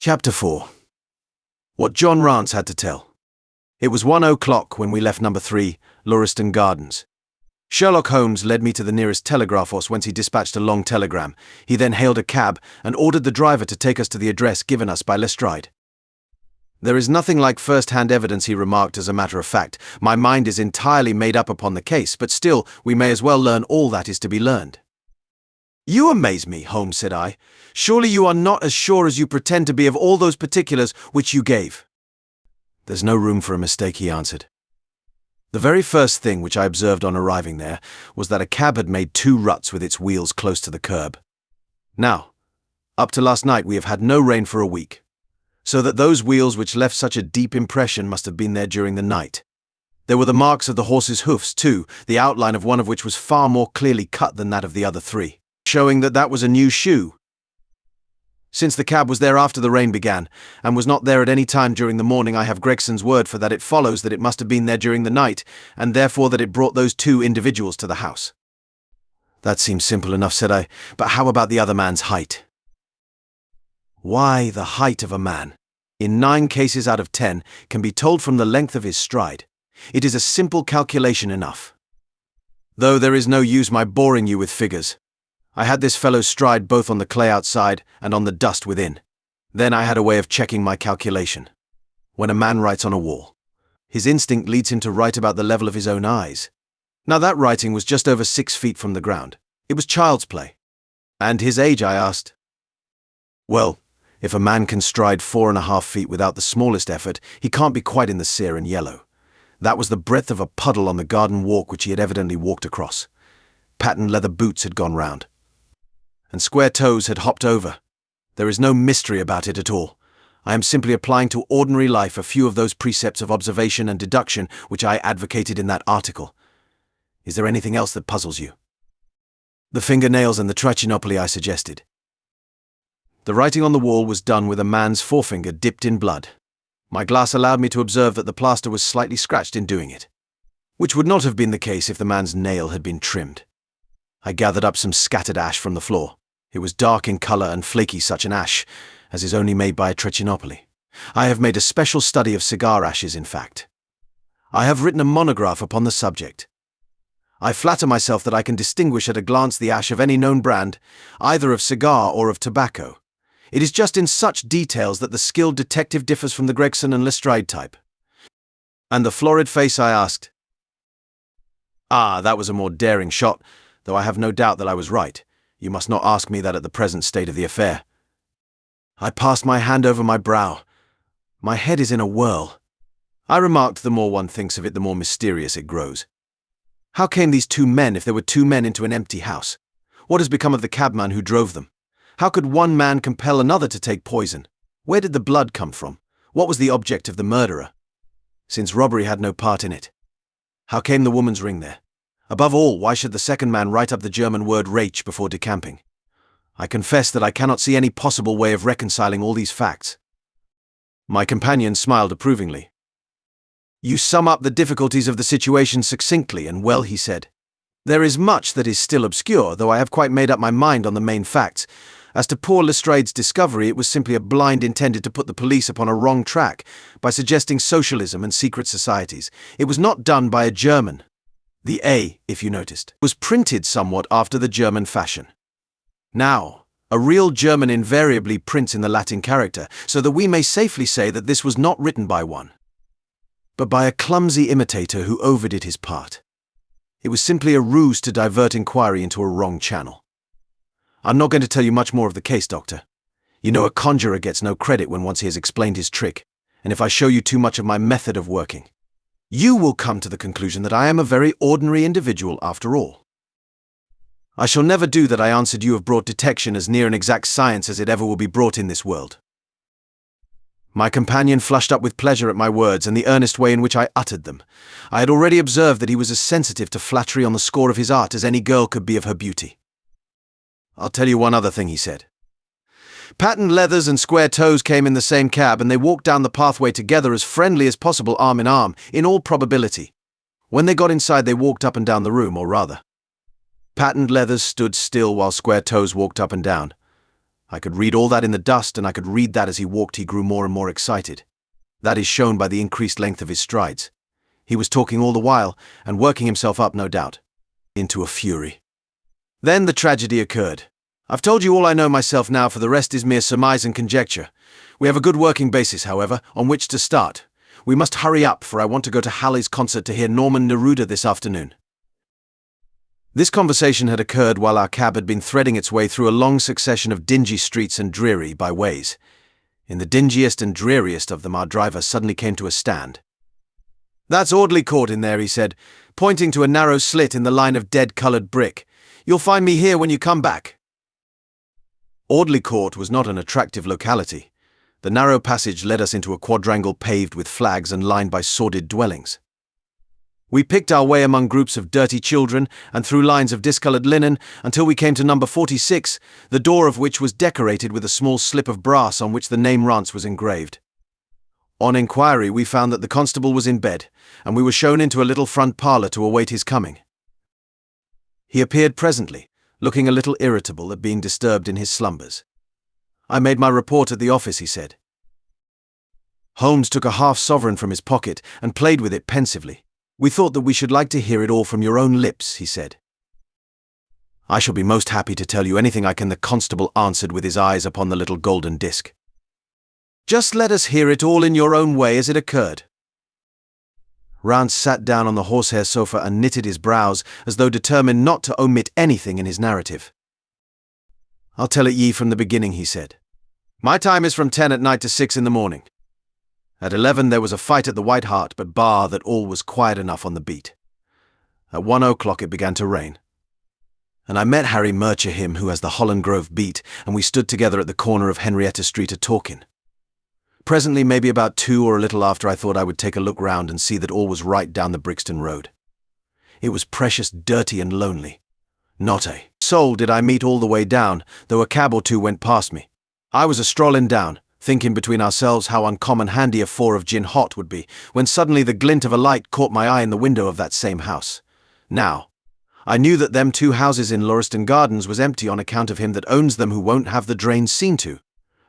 Chapter 4. What John Rance had to tell. It was 1:00 when we left number 3, Lauriston Gardens. Sherlock Holmes led me to the nearest telegraph office whence he dispatched a long telegram. He then hailed a cab and ordered the driver to take us to the address given us by Lestrade. "There is nothing like first-hand evidence," he remarked. "As a matter of fact, my mind is entirely made up upon the case, but still, we may as well learn all that is to be learned." "You amaze me, Holmes," said I. "Surely you are not as sure as you pretend to be of all those particulars which you gave." "There's no room for a mistake," he answered. "The very first thing which I observed on arriving there was that a cab had made 2 ruts with its wheels close to the curb. Now, up to last night we have had no rain for a week, so that those wheels which left such a deep impression must have been there during the night. There were the marks of the horse's hoofs too, the outline of one of which was far more clearly cut than that of the other 3. Showing that that was a new shoe. Since the cab was there after the rain began, and was not there at any time during the morning, I have Gregson's word for that. It follows that it must have been there during the night, and therefore that it brought those 2 individuals to the house." "That seems simple enough," said I, "but how about the other man's height?" "Why, the height of a man, in 9 cases out of 10, can be told from the length of his stride. It is a simple calculation enough. Though there is no use my boring you with figures. I had this fellow's stride both on the clay outside and on the dust within. Then I had a way of checking my calculation. When a man writes on a wall, his instinct leads him to write about the level of his own eyes. Now that writing was just over 6 feet from the ground. It was child's play. And his age, I asked. Well, if a man can stride 4.5 feet without the smallest effort, he can't be quite in the sere and yellow. That was the breadth of a puddle on the garden walk which he had evidently walked across. Patent leather boots had gone round, and square toes had hopped over. There is no mystery about it at all. I am simply applying to ordinary life a few of those precepts of observation and deduction which I advocated in that article. Is there anything else that puzzles you?" "The fingernails and the trichinopoly," I suggested. "The writing on the wall was done with a man's forefinger dipped in blood. My glass allowed me to observe that the plaster was slightly scratched in doing it, which would not have been the case if the man's nail had been trimmed. I gathered up some scattered ash from the floor. It was dark in colour and flaky, such an ash as is only made by a trichinopoly. I have made a special study of cigar ashes, in fact. I have written a monograph upon the subject. I flatter myself that I can distinguish at a glance the ash of any known brand, either of cigar or of tobacco. It is just in such details that the skilled detective differs from the Gregson and Lestrade type." "And the florid face?" I asked. "Ah, that was a more daring shot, though I have no doubt that I was right. You must not ask me that at the present state of the affair." I passed my hand over my brow. My head is in a whirl. I remarked the more one thinks of it, the more mysterious it grows. How came these 2 men, if there were 2 men, into an empty house? What has become of the cabman who drove them? How could one man compel another to take poison? Where did the blood come from? What was the object of the murderer, since robbery had no part in it? How came the woman's ring there? Above all, why should the second man write up the German word Rach before decamping? I confess that I cannot see any possible way of reconciling all these facts." My companion smiled approvingly. "You sum up the difficulties of the situation succinctly and well," he said. "There is much that is still obscure, though I have quite made up my mind on the main facts. As to poor Lestrade's discovery, it was simply a blind intended to put the police upon a wrong track by suggesting socialism and secret societies. It was not done by a German. The A, if you noticed, was printed somewhat after the German fashion. Now, a real German invariably prints in the Latin character, so that we may safely say that this was not written by one, but by a clumsy imitator who overdid his part. It was simply a ruse to divert inquiry into a wrong channel. I'm not going to tell you much more of the case, Doctor. You know a conjurer gets no credit when once he has explained his trick, and if I show you too much of my method of working, you will come to the conclusion that I am a very ordinary individual after all. I shall never do that. I answered. You have brought detection as near an exact science as it ever will be brought in this world." My companion flushed up with pleasure at my words and the earnest way in which I uttered them. I had already observed that he was as sensitive to flattery on the score of his art as any girl could be of her beauty. "I'll tell you one other thing," he said. "Patent leathers and square toes came in the same cab, and they walked down the pathway together as friendly as possible, arm in arm, in all probability. When they got inside, they walked up and down the room, or rather, Patent leathers stood still while square toes walked up and down. I could read all that in the dust, and I could read that as he walked he grew more and more excited. That is shown by the increased length of his strides. He was talking all the while, and working himself up, no doubt, into a fury. Then the tragedy occurred. I've told you all I know myself now, for the rest is mere surmise and conjecture. We have a good working basis, however, on which to start. We must hurry up, for I want to go to Halley's concert to hear Norman Neruda this afternoon. This conversation had occurred while our cab had been threading its way through a long succession of dingy streets and dreary byways. In the dingiest and dreariest of them our driver suddenly came to a stand. "That's Audley Court in there," he said, pointing to a narrow slit in the line of dead-coloured brick. "You'll find me here when you come back." Audley Court was not an attractive locality. The narrow passage led us into a quadrangle paved with flags and lined by sordid dwellings. We picked our way among groups of dirty children and through lines of discoloured linen until we came to number 46, the door of which was decorated with a small slip of brass on which the name Rance was engraved. On inquiry, we found that the constable was in bed, and we were shown into a little front parlour to await his coming. He appeared presently, looking a little irritable at being disturbed in his slumbers. "I made my report at the office," he said. Holmes took a half-sovereign from his pocket and played with it pensively. "We thought that we should like to hear it all from your own lips," he said. "I shall be most happy to tell you anything I can," the constable answered with his eyes upon the little golden disc. "Just let us hear it all in your own way as it occurred." Rance sat down on the horsehair sofa and knitted his brows as though determined not to omit anything in his narrative. "I'll tell it ye from the beginning," he said. "My time is from 10 at night to 6 in the morning. At 11 there was a fight at the White Hart, but bar that all was quiet enough on the beat. At 1 o'clock it began to rain, and I met Harry Murcher, him who has the Holland Grove beat, and we stood together at the corner of Henrietta Street a-talking. Presently, maybe about 2 or a little after, I thought I would take a look round and see that all was right down the Brixton Road. It was precious dirty and lonely. Not a soul did I meet all the way down, though a cab or two went past me. I was a-strolling down, thinking between ourselves how uncommon handy a 4 of gin hot would be, when suddenly the glint of a light caught my eye in the window of that same house. Now, I knew that them 2 houses in Lauriston Gardens was empty on account of him that owns them who won't have the drains seen to,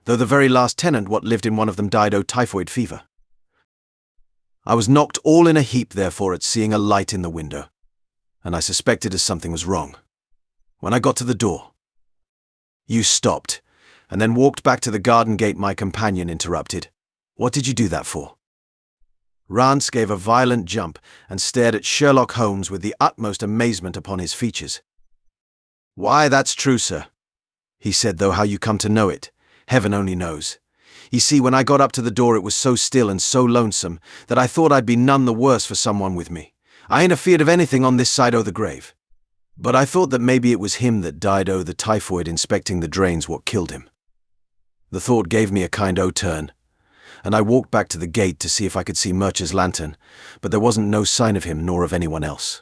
though the very last tenant what lived in one of them died o' typhoid fever. I was knocked all in a heap, therefore, at seeing a light in the window, and I suspected as something was wrong. When I got to the door, you stopped, and then walked back to the garden gate. My companion interrupted. "What did you do that for?" Rance gave a violent jump and stared at Sherlock Holmes with the utmost amazement upon his features. "Why, that's true, sir," he said, "though how you come to know it, heaven only knows. You see, when I got up to the door it was so still and so lonesome that I thought I'd be none the worse for someone with me. I ain't afeard of anything on this side o' the grave. But I thought that maybe it was him that died o' the typhoid inspecting the drains what killed him. The thought gave me a kind o' turn, and I walked back to the gate to see if I could see Murcher's lantern, but there wasn't no sign of him nor of anyone else.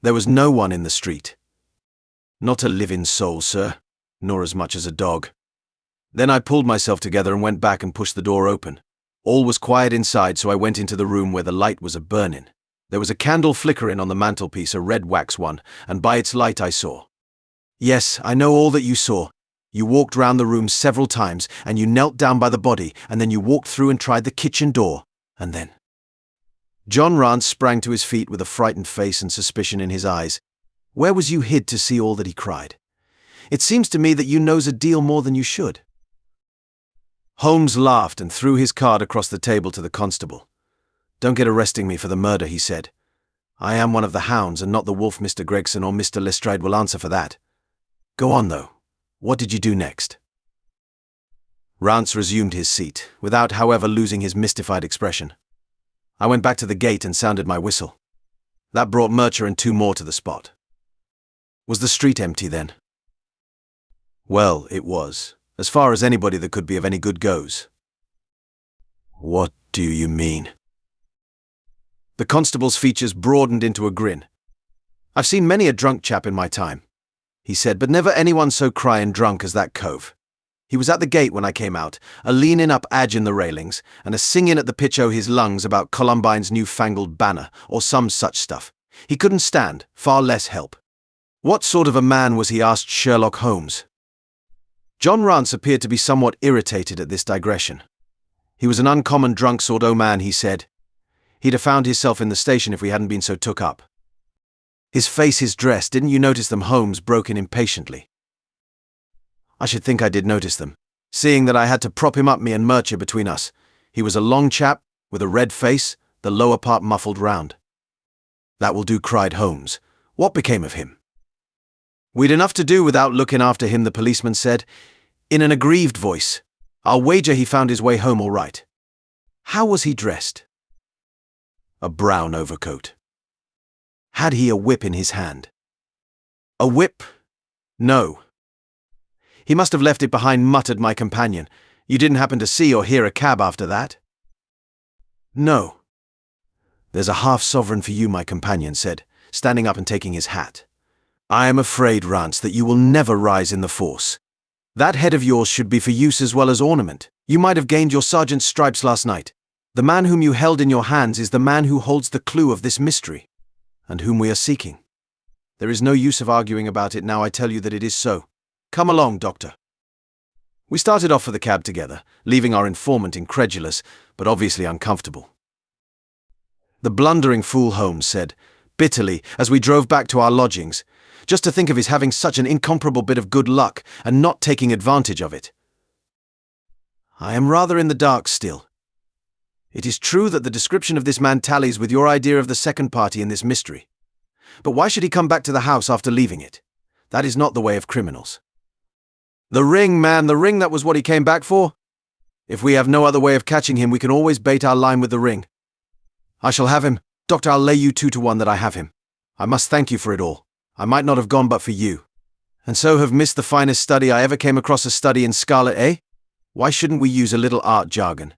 There was no one in the street. Not a living soul, sir, nor as much as a dog. Then I pulled myself together and went back and pushed the door open. All was quiet inside, so I went into the room where the light was a-burning. There was a candle flickering on the mantelpiece, a red wax one, and by its light I saw. Yes, I know all that you saw. You walked round the room several times, and you knelt down by the body, and then you walked through and tried the kitchen door, and then—" John Rance sprang to his feet with a frightened face and suspicion in his eyes. "Where was you hid to see all that?" he cried. "It seems to me that you knows a deal more than you should." Holmes laughed and threw his card across the table to the constable. "Don't get arresting me for the murder," he said. "I am one of the hounds and not the wolf. Mr. Gregson or Mr. Lestrade will answer for that. Go on, though. What did you do next?" Rance resumed his seat, without, however, losing his mystified expression. "I went back to the gate and sounded my whistle. That brought Murcher and 2 more to the spot." "Was the street empty then?" "Well, it was, as far as anybody that could be of any good goes." "What do you mean?" The constable's features broadened into a grin. "I've seen many a drunk chap in my time," he said, "but never anyone so crying drunk as that cove. He was at the gate when I came out, a-leaning up adgin the railings, and a-singing at the pitch o' his lungs about Columbine's new-fangled banner, or some such stuff. He couldn't stand, far less help." "What sort of a man was he?" asked Sherlock Holmes. John Rance appeared to be somewhat irritated at this digression. He was an uncommon drunk sort o' man, he said. He'd have found himself in the station if we hadn't been so took up. His face, his dress, didn't you notice them? Holmes broke in impatiently. I should think I did notice them, seeing that I had to prop him up, me and Murcher between us. He was a long chap, with a red face, the lower part muffled round. That will do, cried Holmes. What became of him? We'd enough to do without looking after him, the policeman said, in an aggrieved voice. I'll wager he found his way home all right. How was he dressed? A brown overcoat. Had he a whip in his hand? A whip? No. He must have left it behind, muttered my companion. You didn't happen to see or hear a cab after that? No. There's a half-sovereign for you, my companion said, standing up and taking his hat. I am afraid, Rance, that you will never rise in the force. That head of yours should be for use as well as ornament. You might have gained your sergeant's stripes last night. The man whom you held in your hands is the man who holds the clue of this mystery, and whom we are seeking. There is no use of arguing about it now. I tell you that it is so. Come along, Doctor. We started off for the cab together, leaving our informant incredulous, but obviously uncomfortable. The blundering fool, Holmes said, bitterly, as we drove back to our lodgings. Just to think of his having such an incomparable bit of good luck, and not taking advantage of it. I am rather in the dark still. It is true that the description of this man tallies with your idea of the second party in this mystery. But why should he come back to the house after leaving it? That is not the way of criminals. The ring, man, the ring, that was what he came back for? If we have no other way of catching him, we can always bait our line with the ring. I shall have him. Doctor, I'll lay you 2-to-1 that I have him. I must thank you for it all. I might not have gone but for you. And so have missed the finest study I ever came across, a study in Scarlet, eh? Why shouldn't we use a little art jargon?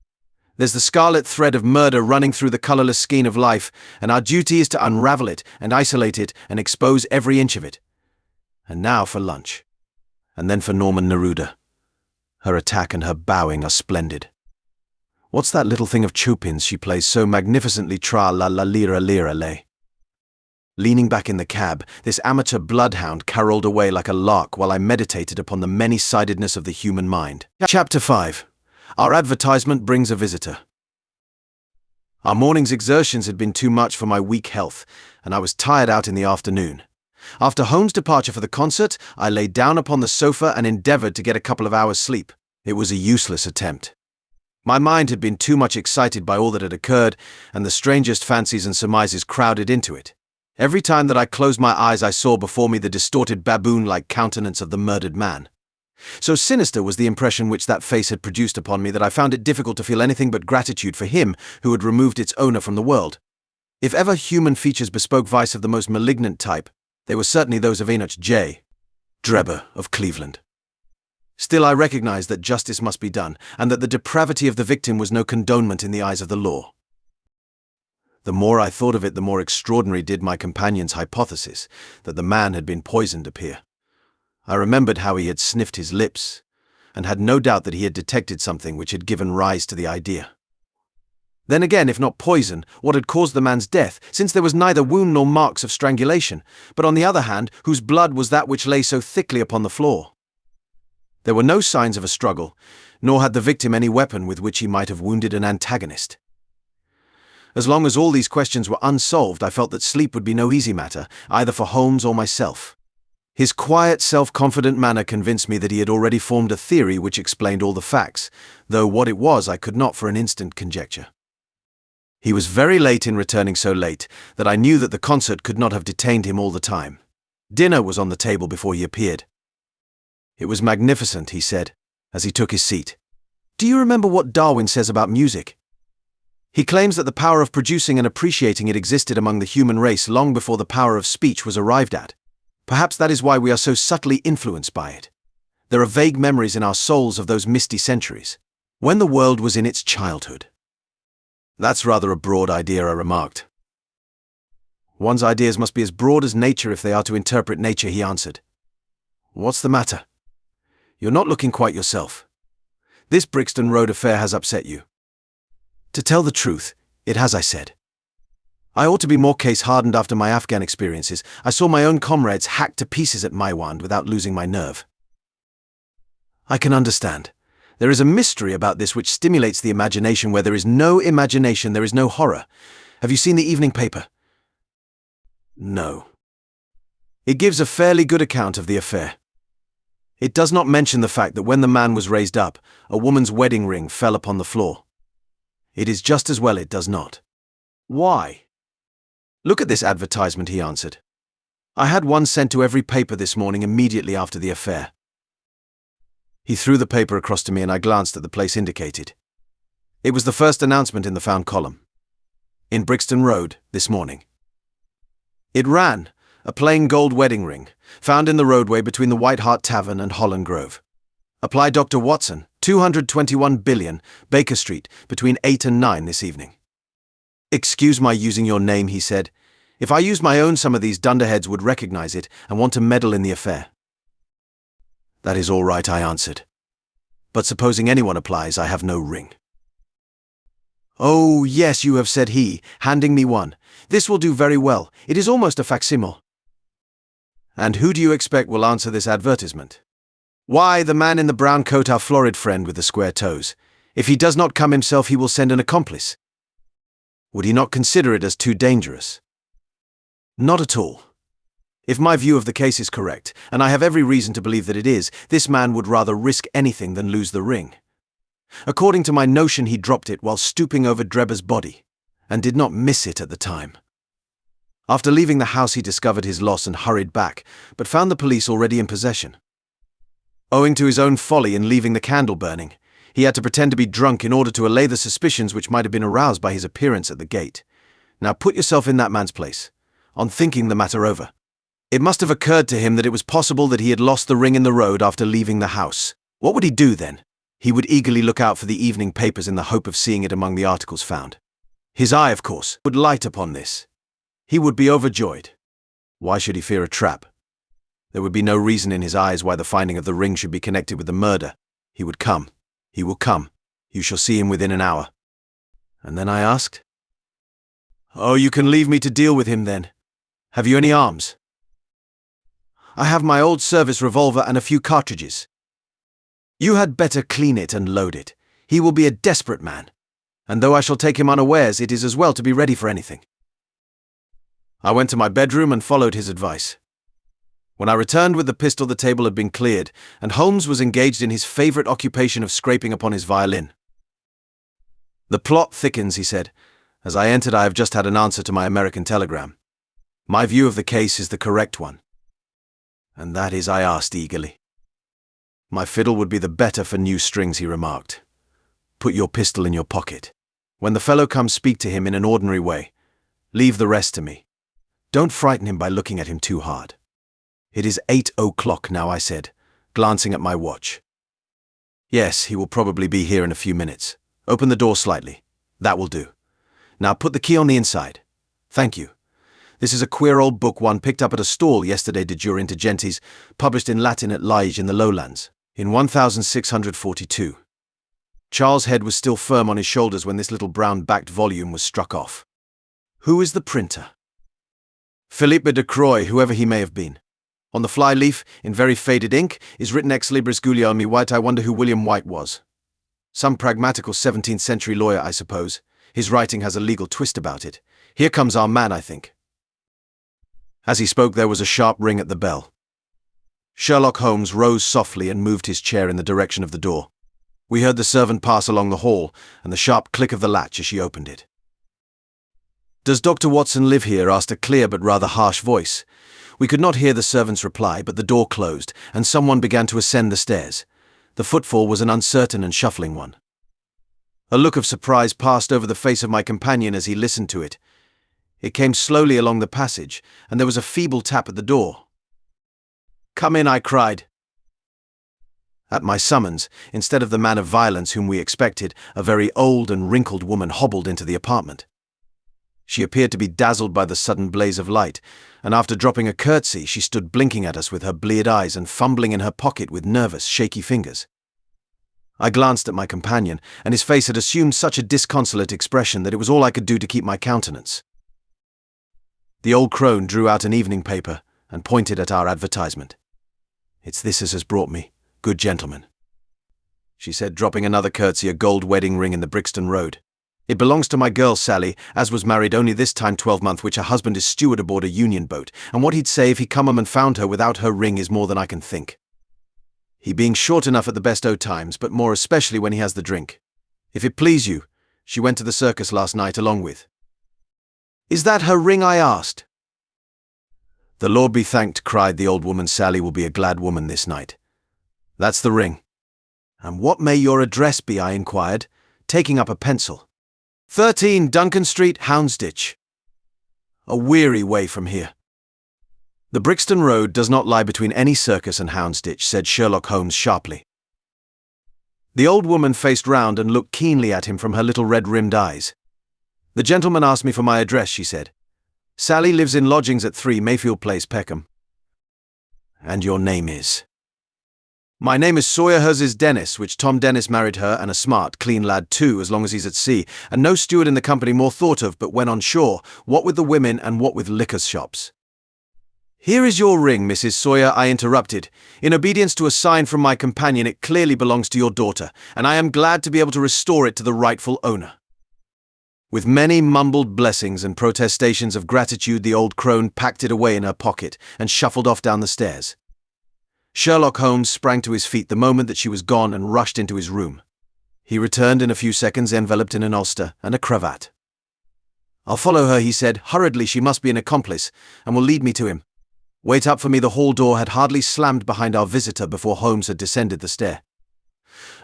There's the scarlet thread of murder running through the colourless skein of life, and our duty is to unravel it and isolate it and expose every inch of it. And now for lunch. And then for Norman Neruda. Her attack and her bowing are splendid. What's that little thing of Chopin's she plays so magnificently? Tra-la-la-lira-lira-lay. Leaning back in the cab, this amateur bloodhound caroled away like a lark while I meditated upon the many-sidedness of the human mind. Chapter 5. Our advertisement brings a visitor. Our morning's exertions had been too much for my weak health, and I was tired out in the afternoon. After Holmes' departure for the concert, I lay down upon the sofa and endeavoured to get a couple of hours' sleep. It was a useless attempt. My mind had been too much excited by all that had occurred, and the strangest fancies and surmises crowded into it. Every time that I closed my eyes, I saw before me the distorted baboon-like countenance of the murdered man. So sinister was the impression which that face had produced upon me that I found it difficult to feel anything but gratitude for him who had removed its owner from the world. If ever human features bespoke vice of the most malignant type, they were certainly those of Enoch J. Drebber of Cleveland. Still, I recognized that justice must be done, and that the depravity of the victim was no condonement in the eyes of the law. The more I thought of it, the more extraordinary did my companion's hypothesis that the man had been poisoned appear. I remembered how he had sniffed his lips, and had no doubt that he had detected something which had given rise to the idea. Then again, if not poison, what had caused the man's death, since there was neither wound nor marks of strangulation, but on the other hand, whose blood was that which lay so thickly upon the floor? There were no signs of a struggle, nor had the victim any weapon with which he might have wounded an antagonist. As long as all these questions were unsolved, I felt that sleep would be no easy matter, either for Holmes or myself. His quiet, self-confident manner convinced me that he had already formed a theory which explained all the facts, though what it was I could not for an instant conjecture. He was very late in returning, so late that I knew that the concert could not have detained him all the time. Dinner was on the table before he appeared. It was magnificent, he said, as he took his seat. Do you remember what Darwin says about music? He claims that the power of producing and appreciating it existed among the human race long before the power of speech was arrived at. Perhaps that is why we are so subtly influenced by it. There are vague memories in our souls of those misty centuries, when the world was in its childhood. That's rather a broad idea, I remarked. One's ideas must be as broad as nature if they are to interpret nature, he answered. What's the matter? You're not looking quite yourself. This Brixton Road affair has upset you. To tell the truth, it has, I said. I ought to be more case-hardened after my Afghan experiences. I saw my own comrades hacked to pieces at Maiwand without losing my nerve. I can understand. There is a mystery about this which stimulates the imagination. Where there is no imagination, there is no horror. Have you seen the evening paper? No. It gives a fairly good account of the affair. It does not mention the fact that when the man was raised up, a woman's wedding ring fell upon the floor. It is just as well it does not. Why? Look at this advertisement, he answered. I had one sent to every paper this morning immediately after the affair. He threw the paper across to me and I glanced at the place indicated. It was the first announcement in the found column. In Brixton Road, this morning. It ran, a plain gold wedding ring, found in the roadway between the White Hart Tavern and Holland Grove. Apply Dr. Watson, 221 Billion, Baker Street, between 8 and 9 this evening. Excuse my using your name, he said. If I used my own, some of these dunderheads would recognize it and want to meddle in the affair. That is all right, I answered. But supposing anyone applies, I have no ring. Oh, yes, you have, said he, handing me one. This will do very well. It is almost a facsimile. And who do you expect will answer this advertisement? Why, the man in the brown coat, our florid friend with the square toes. If he does not come himself, he will send an accomplice. Would he not consider it as too dangerous? Not at all. If my view of the case is correct, and I have every reason to believe that it is, this man would rather risk anything than lose the ring. According to my notion, he dropped it while stooping over Drebber's body, and did not miss it at the time. After leaving the house, he discovered his loss and hurried back, but found the police already in possession. Owing to his own folly in leaving the candle burning, he had to pretend to be drunk in order to allay the suspicions which might have been aroused by his appearance at the gate. Now put yourself in that man's place, on thinking the matter over. It must have occurred to him that it was possible that he had lost the ring in the road after leaving the house. What would he do then? He would eagerly look out for the evening papers in the hope of seeing it among the articles found. His eye, of course, would light upon this. He would be overjoyed. Why should he fear a trap? There would be no reason in his eyes why the finding of the ring should be connected with the murder. He would come. He will come. You shall see him within an hour. And then I asked, "Oh, you can leave me to deal with him then. Have you any arms?" "I have my old service revolver and a few cartridges." "You had better clean it and load it. He will be a desperate man. And though I shall take him unawares, it is as well to be ready for anything." I went to my bedroom and followed his advice. When I returned with the pistol, the table had been cleared, and Holmes was engaged in his favorite occupation of scraping upon his violin. "The plot thickens," he said. "As I entered, I have just had an answer to my American telegram. My view of the case is the correct one." "And that is?" I asked eagerly. "My fiddle would be the better for new strings," he remarked. "Put your pistol in your pocket. When the fellow comes, speak to him in an ordinary way. Leave the rest to me. Don't frighten him by looking at him too hard." "It is 8 o'clock now," I said, glancing at my watch. "Yes, he will probably be here in a few minutes. Open the door slightly. That will do. Now put the key on the inside. Thank you. This is a queer old book one picked up at a stall yesterday de jure into gentes, published in Latin at Liege in the Lowlands, in 1642. Charles' head was still firm on his shoulders when this little brown-backed volume was struck off. Who is the printer? Philippe de Croix, whoever he may have been. On the fly-leaf, in very faded ink, is written Ex Libris Guglielmi White. I wonder who William White was. Some pragmatical 17th-century lawyer, I suppose. His writing has a legal twist about it. Here comes our man, I think." As he spoke, there was a sharp ring at the bell. Sherlock Holmes rose softly and moved his chair in the direction of the door. We heard the servant pass along the hall, and the sharp click of the latch as she opened it. "Does Dr. Watson live here?" asked a clear but rather harsh voice. We could not hear the servant's reply, but the door closed, and someone began to ascend the stairs. The footfall was an uncertain and shuffling one. A look of surprise passed over the face of my companion as he listened to it. It came slowly along the passage, and there was a feeble tap at the door. "Come in," I cried. At my summons, instead of the man of violence whom we expected, a very old and wrinkled woman hobbled into the apartment. She appeared to be dazzled by the sudden blaze of light, and after dropping a curtsy, she stood blinking at us with her bleared eyes and fumbling in her pocket with nervous, shaky fingers. I glanced at my companion, and his face had assumed such a disconsolate expression that it was all I could do to keep my countenance. The old crone drew out an evening paper and pointed at our advertisement. "It's this as has brought me, good gentlemen. she said, dropping another curtsy, a gold wedding ring in the Brixton Road. It belongs to my girl Sally, as was married only this time 12-month, which her husband is steward aboard a union boat, and what he'd say if he come and found her without her ring is more than I can think. He being short enough at the best o' times, but more especially when he has the drink. If it please you, she went to the circus last night along with. Is that her ring? I asked. The Lord be thanked, cried the old woman. Sally will be a glad woman this night. That's the ring. And what may your address be? I inquired, taking up a pencil. 13 Duncan Street, Houndsditch. A weary way from here. The Brixton Road does not lie between any circus and Houndsditch, said Sherlock Holmes sharply. The old woman faced round and looked keenly at him from her little red-rimmed eyes. The gentleman asked me for my address, she said. Sally lives in lodgings at 3 Mayfield Place, Peckham. And your name is? My name is Sawyer, hers is Dennis, which Tom Dennis married her, and a smart, clean lad too, as long as he's at sea, and no steward in the company more thought of, but when on shore, what with the women and what with liquor shops. Here is your ring, Mrs. Sawyer, I interrupted. In obedience to a sign from my companion, it clearly belongs to your daughter, and I am glad to be able to restore it to the rightful owner. With many mumbled blessings and protestations of gratitude, the old crone packed it away in her pocket and shuffled off down the stairs. Sherlock Holmes sprang to his feet the moment that she was gone and rushed into his room. He returned in a few seconds, enveloped in an ulster and a cravat. I'll follow her, he said, hurriedly. She must be an accomplice, and will lead me to him. Wait up for me. The hall door had hardly slammed behind our visitor before Holmes had descended the stair.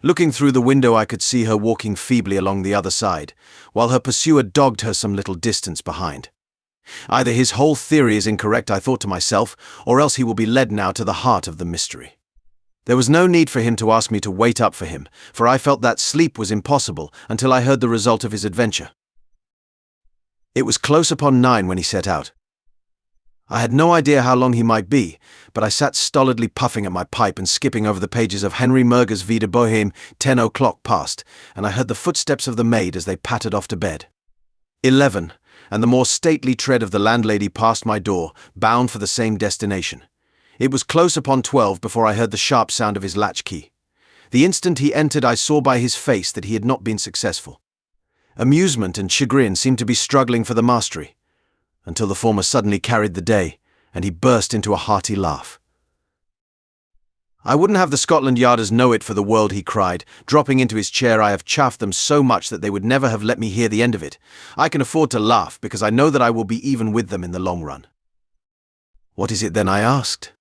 Looking through the window, I could see her walking feebly along the other side, while her pursuer dogged her some little distance behind. Either his whole theory is incorrect, I thought to myself, or else he will be led now to the heart of the mystery. There was no need for him to ask me to wait up for him, for I felt that sleep was impossible until I heard the result of his adventure. It was close upon 9 when he set out. I had no idea how long he might be, but I sat stolidly puffing at my pipe and skipping over the pages of Henry Murger's Vie de Bohème. 10 o'clock passed, and I heard the footsteps of the maid as they pattered off to bed. 11, and the more stately tread of the landlady passed my door, bound for the same destination. It was close upon 12 before I heard the sharp sound of his latchkey. The instant he entered, I saw by his face that he had not been successful. Amusement and chagrin seemed to be struggling for the mastery, until the former suddenly carried the day, and he burst into a hearty laugh. I wouldn't have the Scotland Yarders know it for the world, he cried, dropping into his chair. I have chaffed them so much that they would never have let me hear the end of it. I can afford to laugh because I know that I will be even with them in the long run. What is it then? I asked.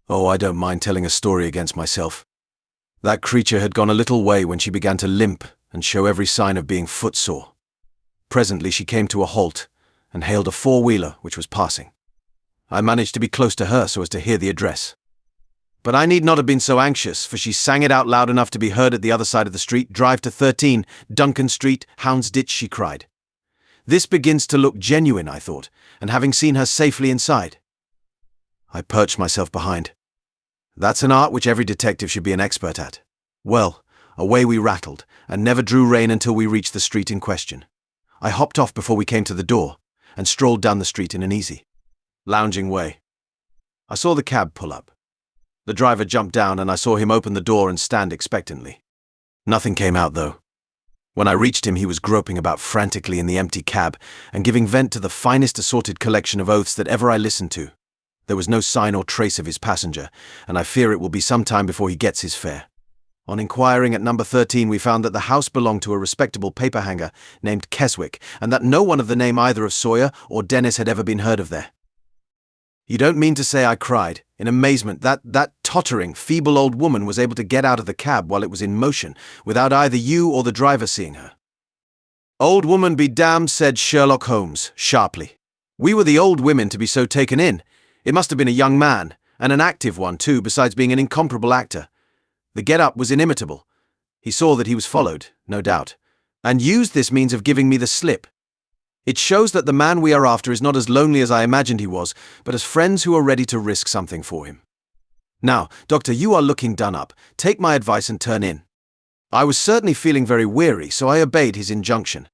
Oh, I don't mind telling a story against myself. That creature had gone a little way when she began to limp and show every sign of being footsore. Presently she came to a halt and hailed a four-wheeler which was passing. I managed to be close to her so as to hear the address. But I need not have been so anxious, for she sang it out loud enough to be heard at the other side of the street. Drive to 13 Duncan Street, Houndsditch, she cried. This begins to look genuine, I thought, and having seen her safely inside, I perched myself behind. That's an art which every detective should be an expert at. Well, away we rattled, and never drew rein until we reached the street in question. I hopped off before we came to the door, and strolled down the street in an easy, lounging way. I saw the cab pull up. The driver jumped down, and I saw him open the door and stand expectantly. Nothing came out, though. When I reached him, he was groping about frantically in the empty cab and giving vent to the finest assorted collection of oaths that ever I listened to. There was no sign or trace of his passenger, and I fear it will be some time before he gets his fare. On inquiring at number 13, we found that the house belonged to a respectable paperhanger named Keswick, and that no one of the name either of Sawyer or Dennis had ever been heard of there. You don't mean to say, I cried, in amazement, that tottering, feeble old woman was able to get out of the cab while it was in motion, without either you or the driver seeing her? Old woman be damned, said Sherlock Holmes, sharply. We were the old women to be so taken in. It must have been a young man, and an active one too, besides being an incomparable actor. The get-up was inimitable. He saw that he was followed, no doubt, and used this means of giving me the slip. It shows that the man we are after is not as lonely as I imagined he was, but as friends who are ready to risk something for him. Now, Doctor, you are looking done up. Take my advice and turn in. I was certainly feeling very weary, so I obeyed his injunction.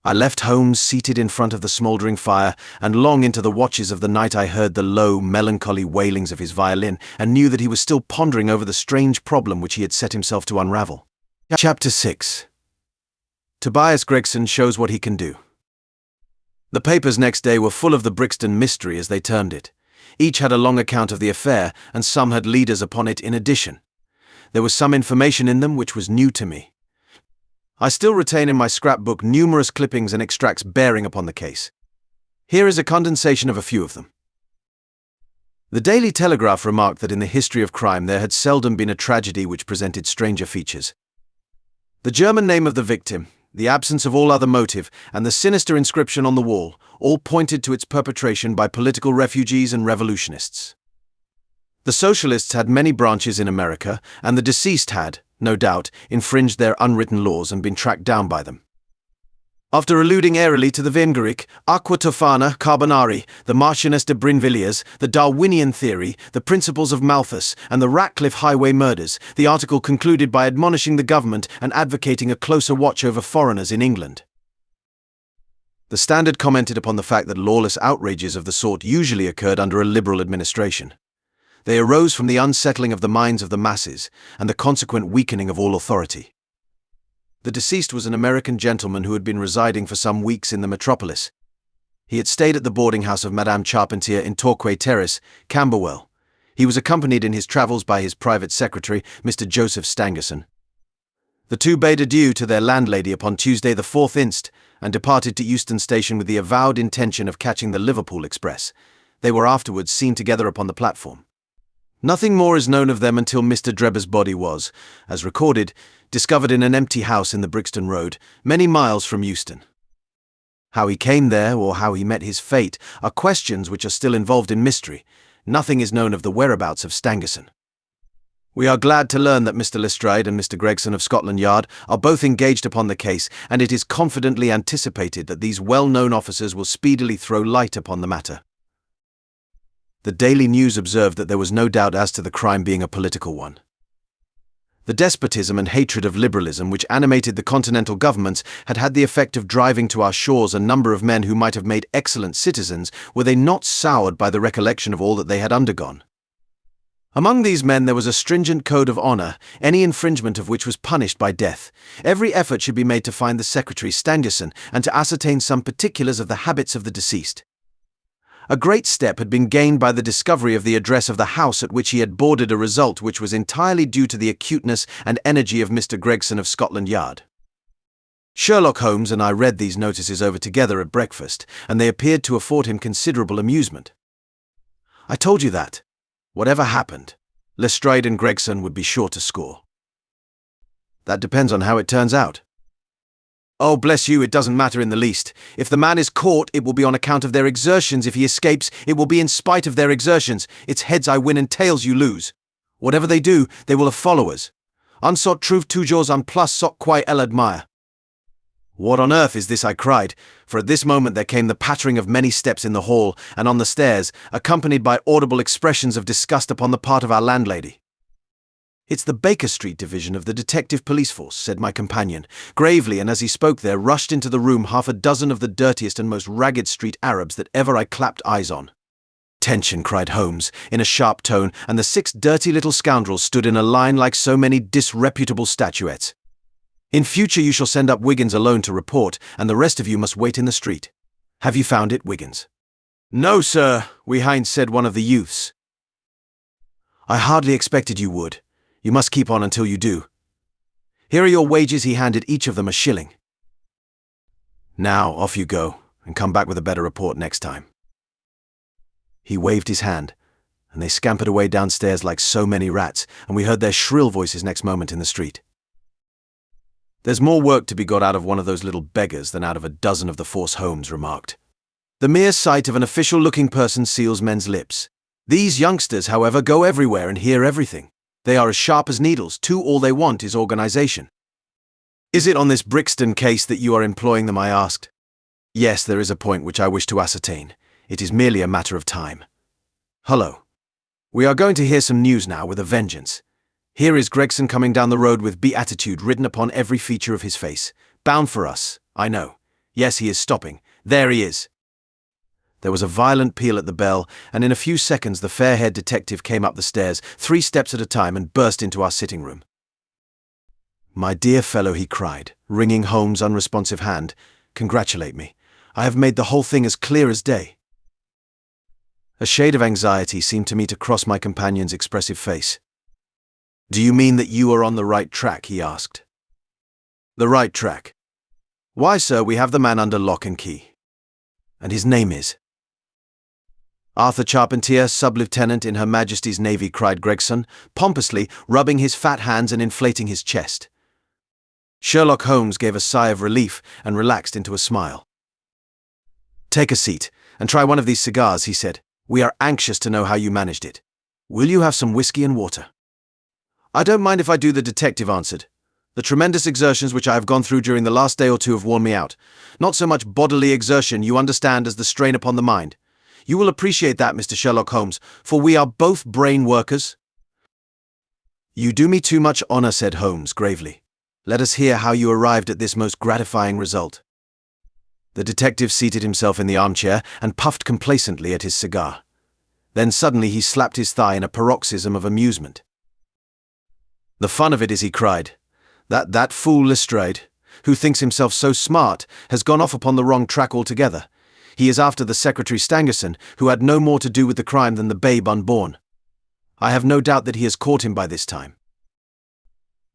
I left Holmes seated in front of the smouldering fire, and long into the watches of the night I heard the low, melancholy wailings of his violin, and knew that he was still pondering over the strange problem which he had set himself to unravel. Chapter 6. Tobias Gregson shows what he can do. The papers next day were full of the Brixton mystery, as they termed it. Each had a long account of the affair, and some had leaders upon it in addition. There was some information in them which was new to me. I still retain in my scrapbook numerous clippings and extracts bearing upon the case. Here is a condensation of a few of them. The Daily Telegraph remarked that in the history of crime there had seldom been a tragedy which presented stranger features. The German name of the victim, the absence of all other motive, and the sinister inscription on the wall all pointed to its perpetration by political refugees and revolutionists. The socialists had many branches in America, and the deceased had, no doubt, infringed their unwritten laws and been tracked down by them. After alluding airily to the Vengeric, Aqua Tofana Carbonari, the Marchioness de Brinvilliers, the Darwinian theory, the principles of Malthus, and the Ratcliffe highway murders, the article concluded by admonishing the government and advocating a closer watch over foreigners in England. The Standard commented upon the fact that lawless outrages of the sort usually occurred under a liberal administration. They arose from the unsettling of the minds of the masses and the consequent weakening of all authority. The deceased was an American gentleman who had been residing for some weeks in the metropolis. He had stayed at the boarding house of Madame Charpentier in Torquay Terrace, Camberwell. He was accompanied in his travels by his private secretary, Mr. Joseph Stangerson. The two bade adieu to their landlady upon Tuesday the 4th inst., and departed to Euston Station with the avowed intention of catching the Liverpool express. They were afterwards seen together upon the platform. Nothing more is known of them until Mr. Drebber's body was, as recorded, discovered in an empty house in the Brixton Road, many miles from Euston. How he came there, or how he met his fate, are questions which are still involved in mystery. Nothing is known of the whereabouts of Stangerson. We are glad to learn that Mr. Lestrade and Mr. Gregson of Scotland Yard are both engaged upon the case, and it is confidently anticipated that these well-known officers will speedily throw light upon the matter. The Daily News observed that there was no doubt as to the crime being a political one. The despotism and hatred of liberalism which animated the continental governments had had the effect of driving to our shores a number of men who might have made excellent citizens were they not soured by the recollection of all that they had undergone. Among these men there was a stringent code of honour, any infringement of which was punished by death. Every effort should be made to find the secretary, Stangerson, and to ascertain some particulars of the habits of the deceased. A great step had been gained by the discovery of the address of the house at which he had boarded, a result which was entirely due to the acuteness and energy of Mr. Gregson of Scotland Yard. Sherlock Holmes and I read these notices over together at breakfast, and they appeared to afford him considerable amusement. I told you that, whatever happened, Lestrade and Gregson would be sure to score. That depends on how it turns out. Oh, bless you, it doesn't matter in the least. If the man is caught, it will be on account of their exertions. If he escapes, it will be in spite of their exertions. It's heads I win and tails you lose. Whatever they do, they will have followers. Unsought trouve toujours un plus sot quae elle admire. What on earth is this? I cried, for at this moment there came the pattering of many steps in the hall and on the stairs, accompanied by audible expressions of disgust upon the part of our landlady. It's the Baker Street division of the detective police force, said my companion, gravely, and as he spoke there rushed into the room half a dozen of the dirtiest and most ragged street Arabs that ever I clapped eyes on. Attention, cried Holmes, in a sharp tone, and the 6 dirty little scoundrels stood in a line like so many disreputable statuettes. In future you shall send up Wiggins alone to report, and the rest of you must wait in the street. Have you found it, Wiggins? No, sir, Wehind, said one of the youths. I hardly expected you would. You must keep on until you do. Here are your wages. He handed each of them a shilling. Now, off you go, and come back with a better report next time. He waved his hand, and they scampered away downstairs like so many rats, and we heard their shrill voices next moment in the street. There's more work to be got out of one of those little beggars than out of a dozen of the force, Holmes remarked. The mere sight of an official-looking person seals men's lips. These youngsters, however, go everywhere and hear everything. They are as sharp as needles, too. All they want is organization. Is it on this Brixton case that you are employing them? I asked. Yes, there is a point which I wish to ascertain. It is merely a matter of time. Hullo. We are going to hear some news now with a vengeance. Here is Gregson coming down the road with beatitude written upon every feature of his face. Bound for us, I know. Yes, he is stopping. There he is. There was a violent peal at the bell, and in a few seconds the fair-haired detective came up the stairs, 3 steps at a time, and burst into our sitting room. "My dear fellow," he cried, wringing Holmes' unresponsive hand, "congratulate me. I have made the whole thing as clear as day." A shade of anxiety seemed to me to cross my companion's expressive face. "Do you mean that you are on the right track?" he asked. "The right track? Why, sir, we have the man under lock and key. And his name is—" "Arthur Charpentier, sub-lieutenant in Her Majesty's Navy," cried Gregson, pompously, rubbing his fat hands and inflating his chest. Sherlock Holmes gave a sigh of relief and relaxed into a smile. "Take a seat, and try one of these cigars," he said. "We are anxious to know how you managed it. Will you have some whiskey and water?" "I don't mind if I do," the detective answered. "The tremendous exertions which I have gone through during the last day or two have worn me out. Not so much bodily exertion, you understand, as the strain upon the mind. You will appreciate that, Mr. Sherlock Holmes, for we are both brain workers." "You do me too much honor," said Holmes gravely. "Let us hear how you arrived at this most gratifying result." The detective seated himself in the armchair and puffed complacently at his cigar. Then suddenly he slapped his thigh in a paroxysm of amusement. "The fun of it is," he cried, that fool Lestrade, who thinks himself so smart, has gone off upon the wrong track altogether. He is after the Secretary Stangerson, who had no more to do with the crime than the babe unborn. I have no doubt that he has caught him by this time."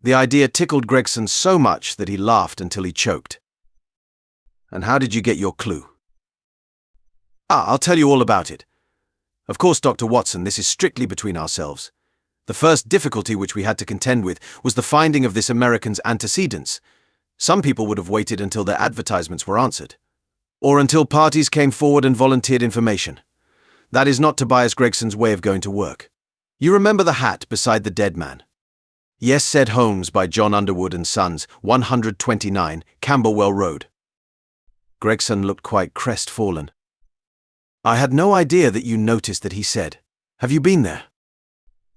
The idea tickled Gregson so much that he laughed until he choked. "And how did you get your clue?" I'll tell you all about it. Of course, Dr. Watson, this is strictly between ourselves. The first difficulty which we had to contend with was the finding of this American's antecedents. Some people would have waited until their advertisements were answered, or until parties came forward and volunteered information. That is not Tobias Gregson's way of going to work. You remember the hat beside the dead man? "Yes," said Holmes, "by John Underwood and Sons, 129, Camberwell Road." Gregson looked quite crestfallen. "I had no idea that you noticed that," he said. "Have you been there?"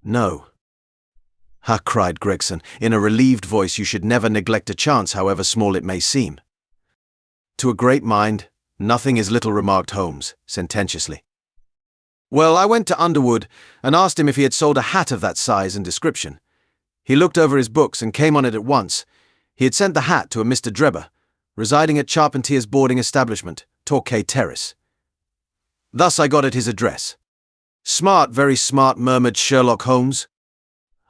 "No." "Ha!" cried Gregson, in a relieved voice. "You should never neglect a chance, however small it may seem." "To a great mind, nothing is little," remarked Holmes, sententiously. "Well, I went to Underwood and asked him if he had sold a hat of that size and description. He looked over his books and came on it at once. He had sent the hat to a Mr. Drebber, residing at Charpentier's boarding establishment, Torquay Terrace. Thus I got at his address." "Smart, very smart," murmured Sherlock Holmes.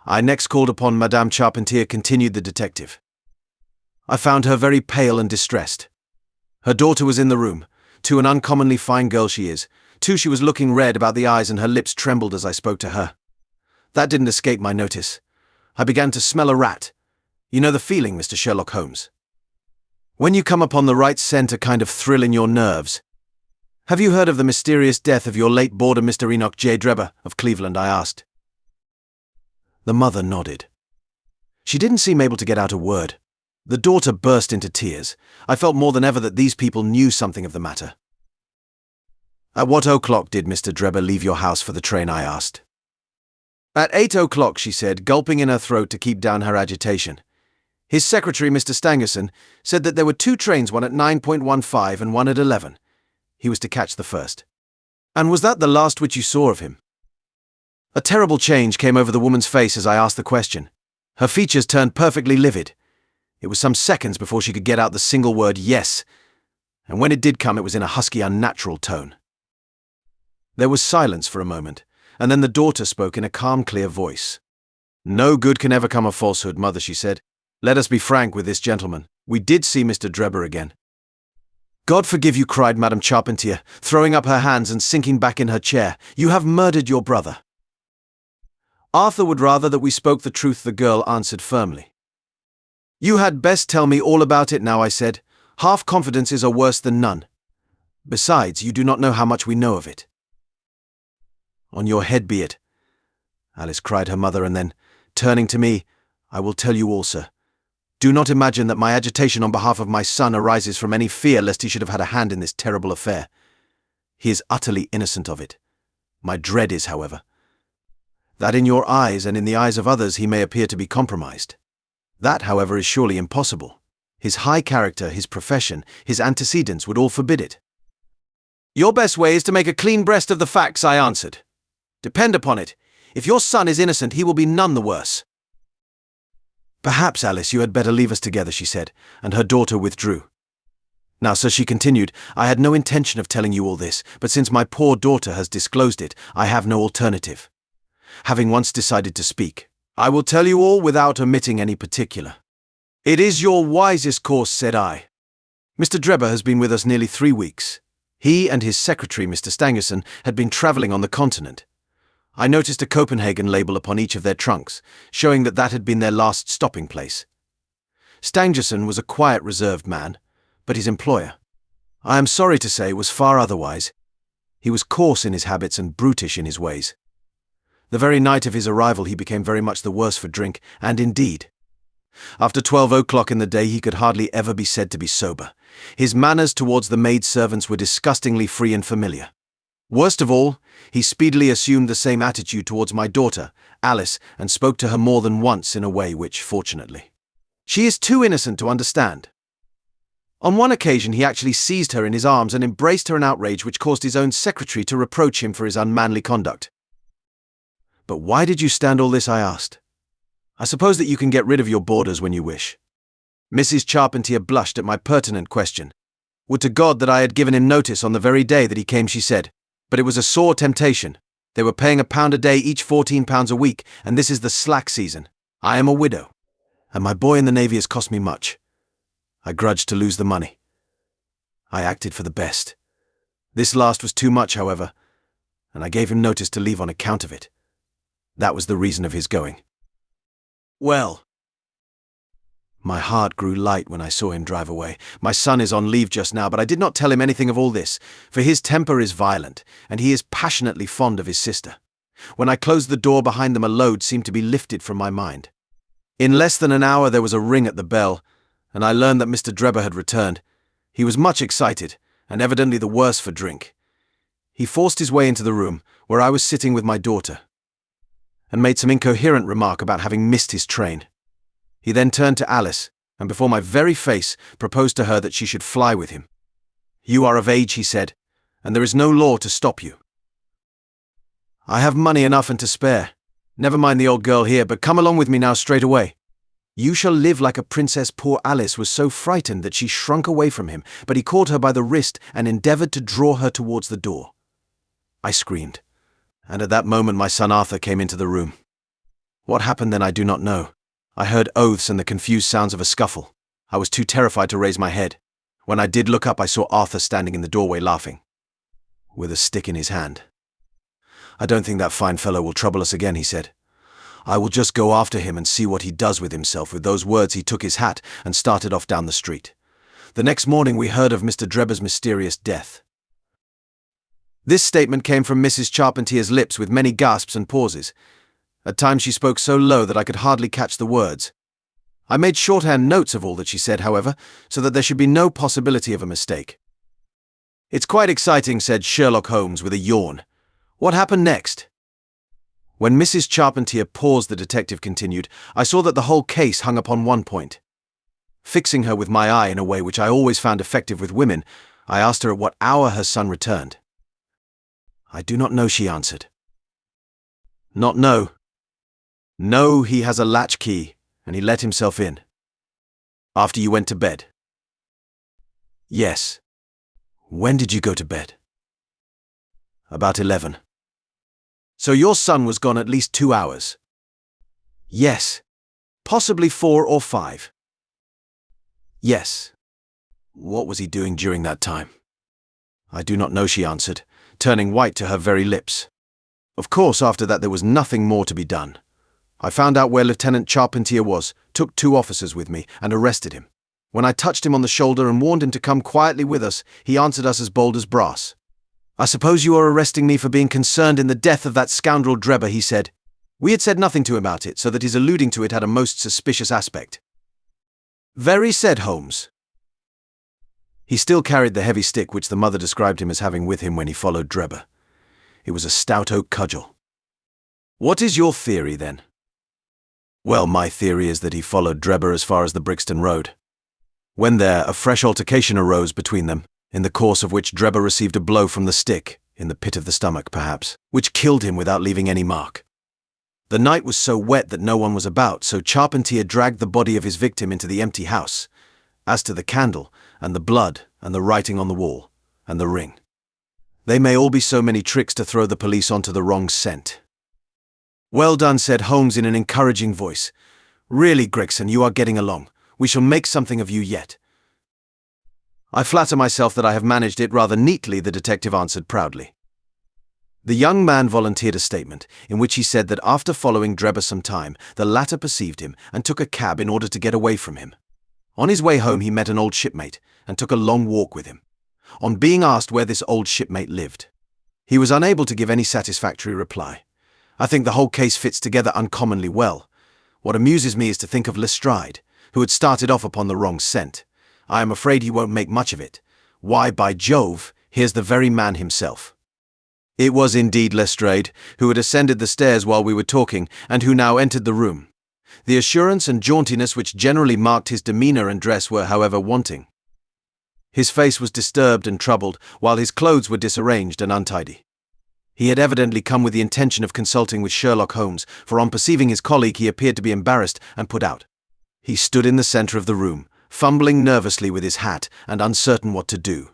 "I next called upon Madame Charpentier," continued the detective. "I found her very pale and distressed. Her daughter was in the room. Too, an uncommonly fine girl she is. Too, she was looking red about the eyes and her lips trembled as I spoke to her. That didn't escape my notice. I began to smell a rat. You know the feeling, Mr. Sherlock Holmes? When you come upon the right scent, a kind of thrill in your nerves. Have you heard of the mysterious death of your late boarder, Mr. Enoch J. Drebber, of Cleveland?" I asked. The mother nodded. She didn't seem able to get out a word. The daughter burst into tears. I felt more than ever that these people knew something of the matter. "At what o'clock did Mr. Drebber leave your house for the train?" I asked. "At 8 o'clock, she said, gulping in her throat to keep down her agitation. "His secretary, Mr. Stangerson, said that there were 2 trains, one at 9:15 and one at 11. He was to catch the first." "And was that the last which you saw of him?" A terrible change came over the woman's face as I asked the question. Her features turned perfectly livid. It was some seconds before she could get out the single word "yes," and when it did come, it was in a husky, unnatural tone. There was silence for a moment, and then the daughter spoke in a calm, clear voice. "No good can ever come of falsehood, Mother," she said. "Let us be frank with this gentleman. We did see Mr. Drebber again." "God forgive you," cried Madame Charpentier, throwing up her hands and sinking back in her chair. "You have murdered your brother." "Arthur would rather that we spoke the truth," the girl answered firmly. "You had best tell me all about it now," I said. "Half confidences are worse than none. Besides, you do not know how much we know of it." "On your head be it," Alice cried her mother, and then, turning to me, "I will tell you all, sir. Do not imagine that my agitation on behalf of my son arises from any fear lest he should have had a hand in this terrible affair. He is utterly innocent of it. My dread is, however, that in your eyes and in the eyes of others he may appear to be compromised. That, however, is surely impossible. His high character, his profession, his antecedents would all forbid it. "Your best way is to make a clean breast of the facts," I answered. "Depend upon it, if your son is innocent, he will be none the worse." "Perhaps, Alice, you had better leave us together," she said, and her daughter withdrew. "Now, sir," she continued, "I had no intention of telling you all this, but since my poor daughter has disclosed it, I have no alternative. Having once decided to speak, I will tell you all without omitting any particular." "It is your wisest course," said I. "Mr. Drebber has been with us nearly 3 weeks. He and his secretary, Mr. Stangerson, had been travelling on the continent. I noticed a Copenhagen label upon each of their trunks, showing that that had been their last stopping place. Stangerson was a quiet, reserved man, but his employer, I am sorry to say, was far otherwise. He was coarse in his habits and brutish in his ways. The very night of his arrival he became very much the worse for drink, and indeed, after 12 o'clock in the day he could hardly ever be said to be sober. His manners towards the maid-servants were disgustingly free and familiar. Worst of all, he speedily assumed the same attitude towards my daughter, Alice, and spoke to her more than once in a way which, fortunately, she is too innocent to understand. On one occasion he actually seized her in his arms and embraced her, an outrage which caused his own secretary to reproach him for his unmanly conduct. "But why did you stand all this?" I asked. "I suppose that you can get rid of your boarders when you wish." Mrs. Charpentier blushed at my pertinent question. "Would to God that I had given him notice on the very day that he came," she said. "But it was a sore temptation. They were paying £1 a day each, £14 a week, and this is the slack season. I am a widow, and my boy in the Navy has cost me much. I grudged to lose the money. I acted for the best. This last was too much, however, and I gave him notice to leave on account of it. That was the reason of his going." "Well." My heart grew light when I saw him drive away. My son is on leave just now, but I did not tell him anything of all this, for his temper is violent, and he is passionately fond of his sister. When I closed the door behind them, a load seemed to be lifted from my mind. In less than an hour there was a ring at the bell, and I learned that Mr. Drebber had returned. He was much excited, and evidently the worse for drink. He forced his way into the room, where I was sitting with my daughter, and made some incoherent remark about having missed his train. He then turned to Alice, and before my very face proposed to her that she should fly with him. "You are of age," he said, "and there is no law to stop you. I have money enough and to spare. Never mind the old girl here, but come along with me now straight away. You shall live like a princess." Poor Alice was so frightened that she shrunk away from him, but he caught her by the wrist and endeavoured to draw her towards the door. I screamed, and at that moment my son Arthur came into the room. What happened then I do not know. I heard oaths and the confused sounds of a scuffle. I was too terrified to raise my head. When I did look up, I saw Arthur standing in the doorway laughing, with a stick in his hand. "I don't think that fine fellow will trouble us again," he said. "I will just go after him and see what he does with himself." With those words he took his hat and started off down the street. The next morning we heard of Mr. Drebber's mysterious death. This statement came from Mrs. Charpentier's lips with many gasps and pauses. At times she spoke so low that I could hardly catch the words. I made shorthand notes of all that she said, however, so that there should be no possibility of a mistake. "It's quite exciting," said Sherlock Holmes with a yawn. "What happened next?" When Mrs. Charpentier paused, the detective continued, I saw that the whole case hung upon one point. Fixing her with my eye in a way which I always found effective with women, I asked her at what hour her son returned. "I do not know," she answered. "Not know?" "No, he has a latch key, and he let himself in." "After you went to bed?" "Yes." "When did you go to bed?" "About 11. "So your son was gone at least 2 hours?" "Yes." "Possibly 4 or 5? "Yes." "What was he doing during that time?" "I do not know," she answered, turning white to her very lips. Of course, after that there was nothing more to be done. I found out where Lieutenant Charpentier was, took 2 officers with me, and arrested him. When I touched him on the shoulder and warned him to come quietly with us, he answered us as bold as brass. "I suppose you are arresting me for being concerned in the death of that scoundrel Drebber," he said. We had said nothing to him about it, so that his alluding to it had a most suspicious aspect. "Very," said Holmes. He still carried the heavy stick which the mother described him as having with him when he followed Drebber. It was a stout oak cudgel. "What is your theory, then?" "Well, my theory is that he followed Drebber as far as the Brixton Road." When there, a fresh altercation arose between them, in the course of which Drebber received a blow from the stick, in the pit of the stomach perhaps, which killed him without leaving any mark. The night was so wet that no one was about, so Charpentier dragged the body of his victim into the empty house. As to the candle, and the blood, and the writing on the wall, and the ring, they may all be so many tricks to throw the police onto the wrong scent. "Well done," said Holmes in an encouraging voice. "Really, Gregson, you are getting along. We shall make something of you yet." "I flatter myself that I have managed it rather neatly," the detective answered proudly. The young man volunteered a statement, in which he said that after following Drebber some time, the latter perceived him and took a cab in order to get away from him. On his way home he met an old shipmate, and took a long walk with him. On being asked where this old shipmate lived, he was unable to give any satisfactory reply. I think the whole case fits together uncommonly well. What amuses me is to think of Lestrade, who had started off upon the wrong scent. I am afraid he won't make much of it. Why, by Jove, here's the very man himself. It was indeed Lestrade, who had ascended the stairs while we were talking, and who now entered the room. The assurance and jauntiness which generally marked his demeanour and dress were, however, wanting. His face was disturbed and troubled, while his clothes were disarranged and untidy. He had evidently come with the intention of consulting with Sherlock Holmes, for on perceiving his colleague he appeared to be embarrassed and put out. He stood in the centre of the room, fumbling nervously with his hat and uncertain what to do.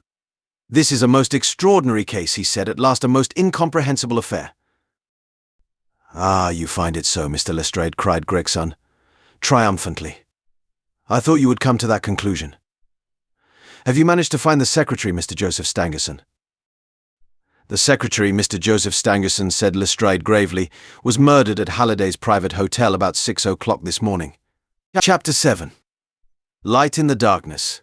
"This is a most extraordinary case," he said at last, "a most incomprehensible affair." "Ah, you find it so, Mr. Lestrade," cried Gregson, triumphantly. "I thought you would come to that conclusion. Have you managed to find the secretary, Mr. Joseph Stangerson?" "The secretary, Mr. Joseph Stangerson," said Lestrade gravely, "was murdered at Halliday's private hotel about 6 o'clock this morning." Chapter 7. Light in the Darkness.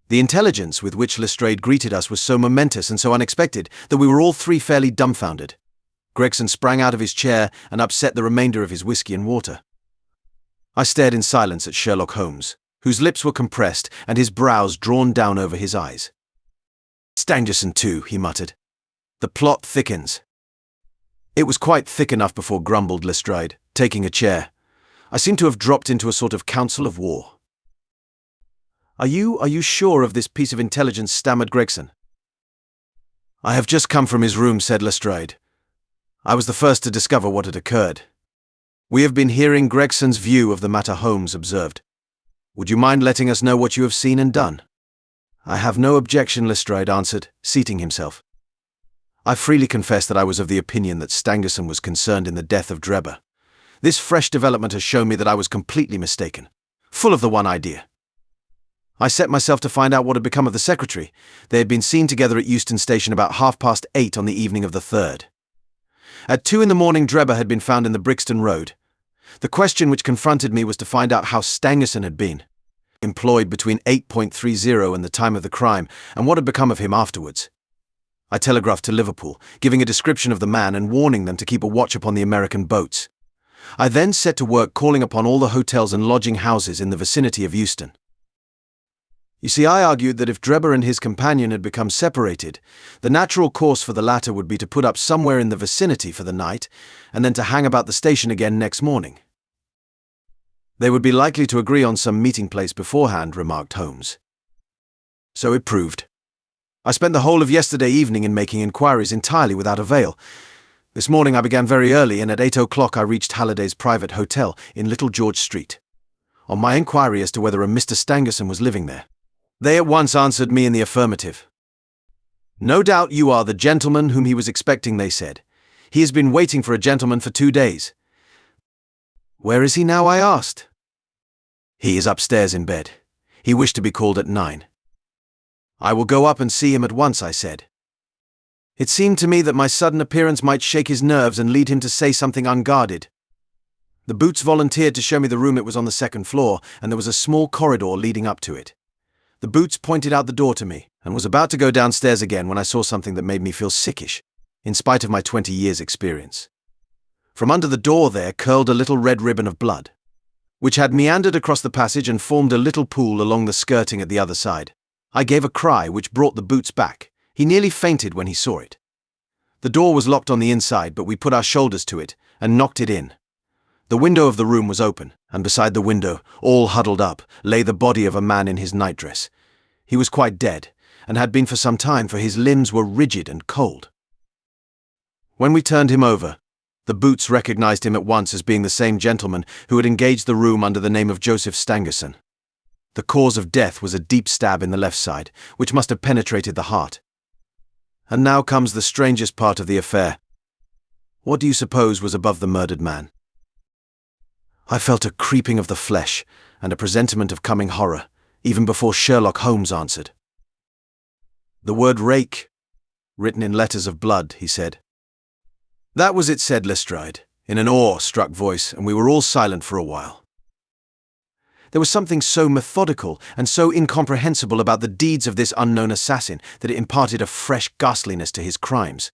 The intelligence with which Lestrade greeted us was so momentous and so unexpected that we were all three fairly dumbfounded. Gregson sprang out of his chair and upset the remainder of his whiskey and water. I stared in silence at Sherlock Holmes, whose lips were compressed and his brows drawn down over his eyes. "Stangerson too," he muttered. "The plot thickens." "It was quite thick enough before," grumbled Lestrade, taking a chair. "I seem to have dropped into a sort of council of war." Are you sure of this piece of intelligence?" stammered Gregson. "I have just come from his room," said Lestrade. "I was the first to discover what had occurred." "We have been hearing Gregson's view of the matter," Holmes observed. "Would you mind letting us know what you have seen and done?" "I have no objection," Lestrade answered, seating himself. "I freely confess that I was of the opinion that Stangerson was concerned in the death of Drebber. This fresh development has shown me that I was completely mistaken, full of the one idea. I set myself to find out what had become of the secretary. They had been seen together at Euston Station about 8:30 on the evening of the 3rd. At 2 in the morning Drebber had been found in the Brixton Road. The question which confronted me was to find out how Stangerson had been employed between 8:30 and the time of the crime, and what had become of him afterwards. I telegraphed to Liverpool, giving a description of the man and warning them to keep a watch upon the American boats. I then set to work calling upon all the hotels and lodging houses in the vicinity of Euston. You see, I argued that if Drebber and his companion had become separated, the natural course for the latter would be to put up somewhere in the vicinity for the night, and then to hang about the station again next morning. "They would be likely to agree on some meeting place beforehand," remarked Holmes. So it proved. I spent the whole of yesterday evening in making inquiries entirely without avail. This morning I began very early, and at 8 o'clock I reached Halliday's private hotel in Little George Street. On my inquiry as to whether a Mr. Stangerson was living there, they at once answered me in the affirmative. "No doubt you are the gentleman whom he was expecting," they said. "He has been waiting for a gentleman for 2 days." "Where is he now?" I asked. "He is upstairs in bed. He wished to be called at 9. "I will go up and see him at once," I said. It seemed to me that my sudden appearance might shake his nerves and lead him to say something unguarded. The boots volunteered to show me the room. It was on the 2nd floor, and there was a small corridor leading up to it. The boots pointed out the door to me, and was about to go downstairs again when I saw something that made me feel sickish, in spite of my 20 years' experience. From under the door there curled a little red ribbon of blood, which had meandered across the passage and formed a little pool along the skirting at the other side. I gave a cry which brought the boots back. He nearly fainted when he saw it. The door was locked on the inside, but we put our shoulders to it and knocked it in. The window of the room was open, and beside the window, all huddled up, lay the body of a man in his nightdress. He was quite dead, and had been for some time, for his limbs were rigid and cold. When we turned him over, the boots recognized him at once as being the same gentleman who had engaged the room under the name of Joseph Stangerson. The cause of death was a deep stab in the left side, which must have penetrated the heart. And now comes the strangest part of the affair. What do you suppose was above the murdered man? I felt a creeping of the flesh and a presentiment of coming horror, even before Sherlock Holmes answered. "The word rake, written in letters of blood," he said. "That was it," said Lestrade, in an awe-struck voice, and we were all silent for a while. There was something so methodical and so incomprehensible about the deeds of this unknown assassin that it imparted a fresh ghastliness to his crimes.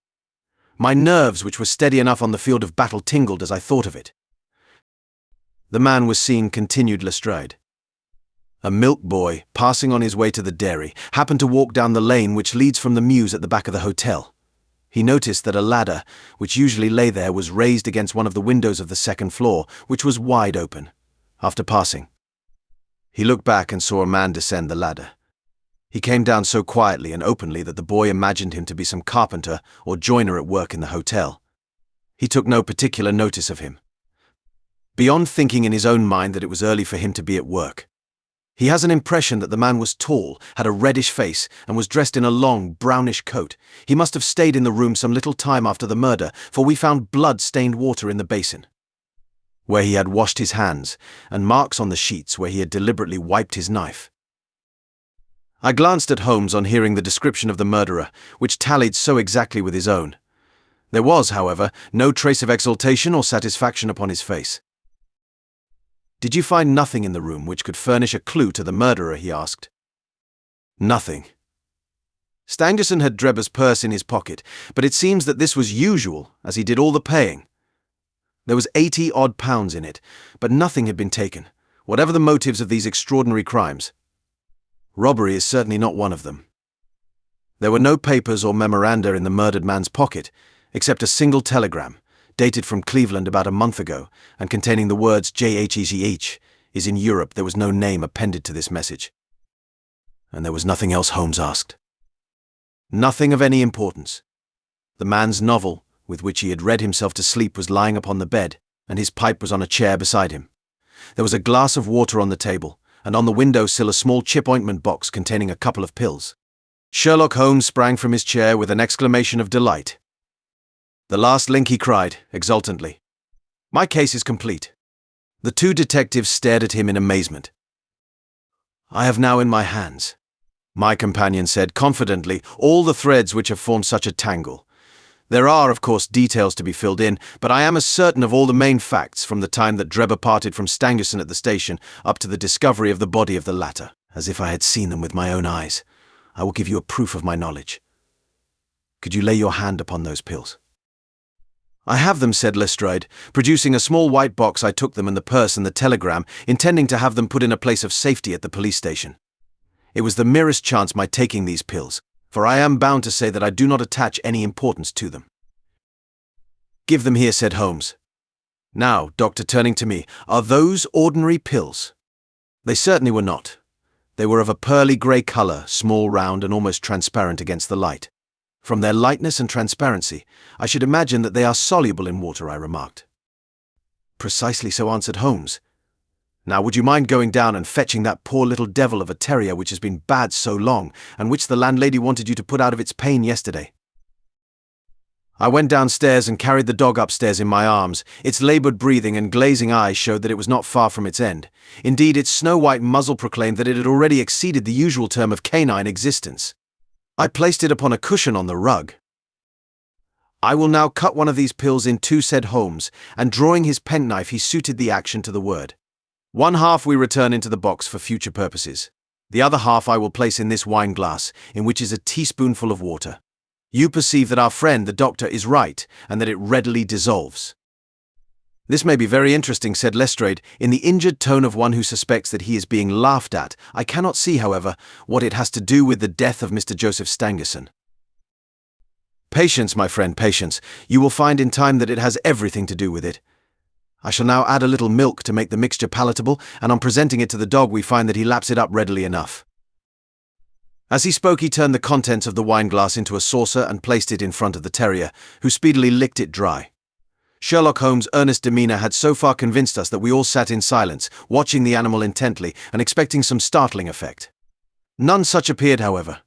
My nerves, which were steady enough on the field of battle, tingled as I thought of it. "The man was seen," continued Lestrade. "A milk boy, passing on his way to the dairy, happened to walk down the lane which leads from the mews at the back of the hotel. He noticed that a ladder, which usually lay there, was raised against one of the windows of the second floor, which was wide open. After passing, he looked back and saw a man descend the ladder. He came down so quietly and openly that the boy imagined him to be some carpenter or joiner at work in the hotel. He took no particular notice of him, beyond thinking in his own mind that it was early for him to be at work. He has an impression that the man was tall, had a reddish face, and was dressed in a long, brownish coat. He must have stayed in the room some little time after the murder, for we found blood-stained water in the basin, where he had washed his hands, and marks on the sheets where he had deliberately wiped his knife." I glanced at Holmes on hearing the description of the murderer, which tallied so exactly with his own. There was, however, no trace of exultation or satisfaction upon his face. "Did you find nothing in the room which could furnish a clue to the murderer?" he asked. "Nothing. Stangerson had Drebber's purse in his pocket, but it seems that this was usual, as he did all the paying. There was £80 odd in it, but nothing had been taken, whatever the motives of these extraordinary crimes. Robbery is certainly not one of them. There were no papers or memoranda in the murdered man's pocket, except a single telegram, dated from Cleveland about a month ago, and containing the words JHEGH, is in Europe. There was no name appended to this message." "And there was nothing else?" Holmes asked. "Nothing of any importance. The man's novel, with which he had read himself to sleep, was lying upon the bed, and his pipe was on a chair beside him. There was a glass of water on the table, and on the window sill a small chip ointment box containing a couple of pills." Sherlock Holmes sprang from his chair with an exclamation of delight. "The last link," he cried, exultantly. "My case is complete." The two detectives stared at him in amazement. "I have now in my hands," my companion said confidently, "all the threads which have formed such a tangle. There are, of course, details to be filled in, but I am as certain of all the main facts, from the time that Drebber parted from Stangerson at the station up to the discovery of the body of the latter, as if I had seen them with my own eyes. I will give you a proof of my knowledge. Could you lay your hand upon those pills?" "I have them," said Lestrade. Producing a small white box, I took them and the purse and the telegram, intending to have them put in a place of safety at the police station. It was the merest chance my taking these pills, for I am bound to say that I do not attach any importance to them. "Give them here," said Holmes. "Now, Doctor," turning to me, "are those ordinary pills?" They certainly were not. They were of a pearly grey colour, small, round, and almost transparent against the light. "From their lightness and transparency, I should imagine that they are soluble in water," I remarked. "Precisely so," answered Holmes. "Now, would you mind going down and fetching that poor little devil of a terrier which has been bad so long, and which the landlady wanted you to put out of its pain yesterday?" I went downstairs and carried the dog upstairs in my arms. Its laboured breathing and glazing eyes showed that it was not far from its end. Indeed, its snow-white muzzle proclaimed that it had already exceeded the usual term of canine existence. I placed it upon a cushion on the rug. "I will now cut one of these pills in two," said Holmes, and drawing his penknife he suited the action to the word. "One half we return into the box for future purposes. The other half I will place in this wine glass, in which is a teaspoonful of water. You perceive that our friend, the doctor, is right, and that it readily dissolves." "This may be very interesting," said Lestrade, in the injured tone of one who suspects that he is being laughed at. "I cannot see, however, what it has to do with the death of Mr. Joseph Stangerson." "Patience, my friend, patience. You will find in time that it has everything to do with it. I shall now add a little milk to make the mixture palatable, and on presenting it to the dog we find that he laps it up readily enough." As he spoke, he turned the contents of the wineglass into a saucer and placed it in front of the terrier, who speedily licked it dry. Sherlock Holmes' earnest demeanour had so far convinced us that we all sat in silence, watching the animal intently and expecting some startling effect. None such appeared, however.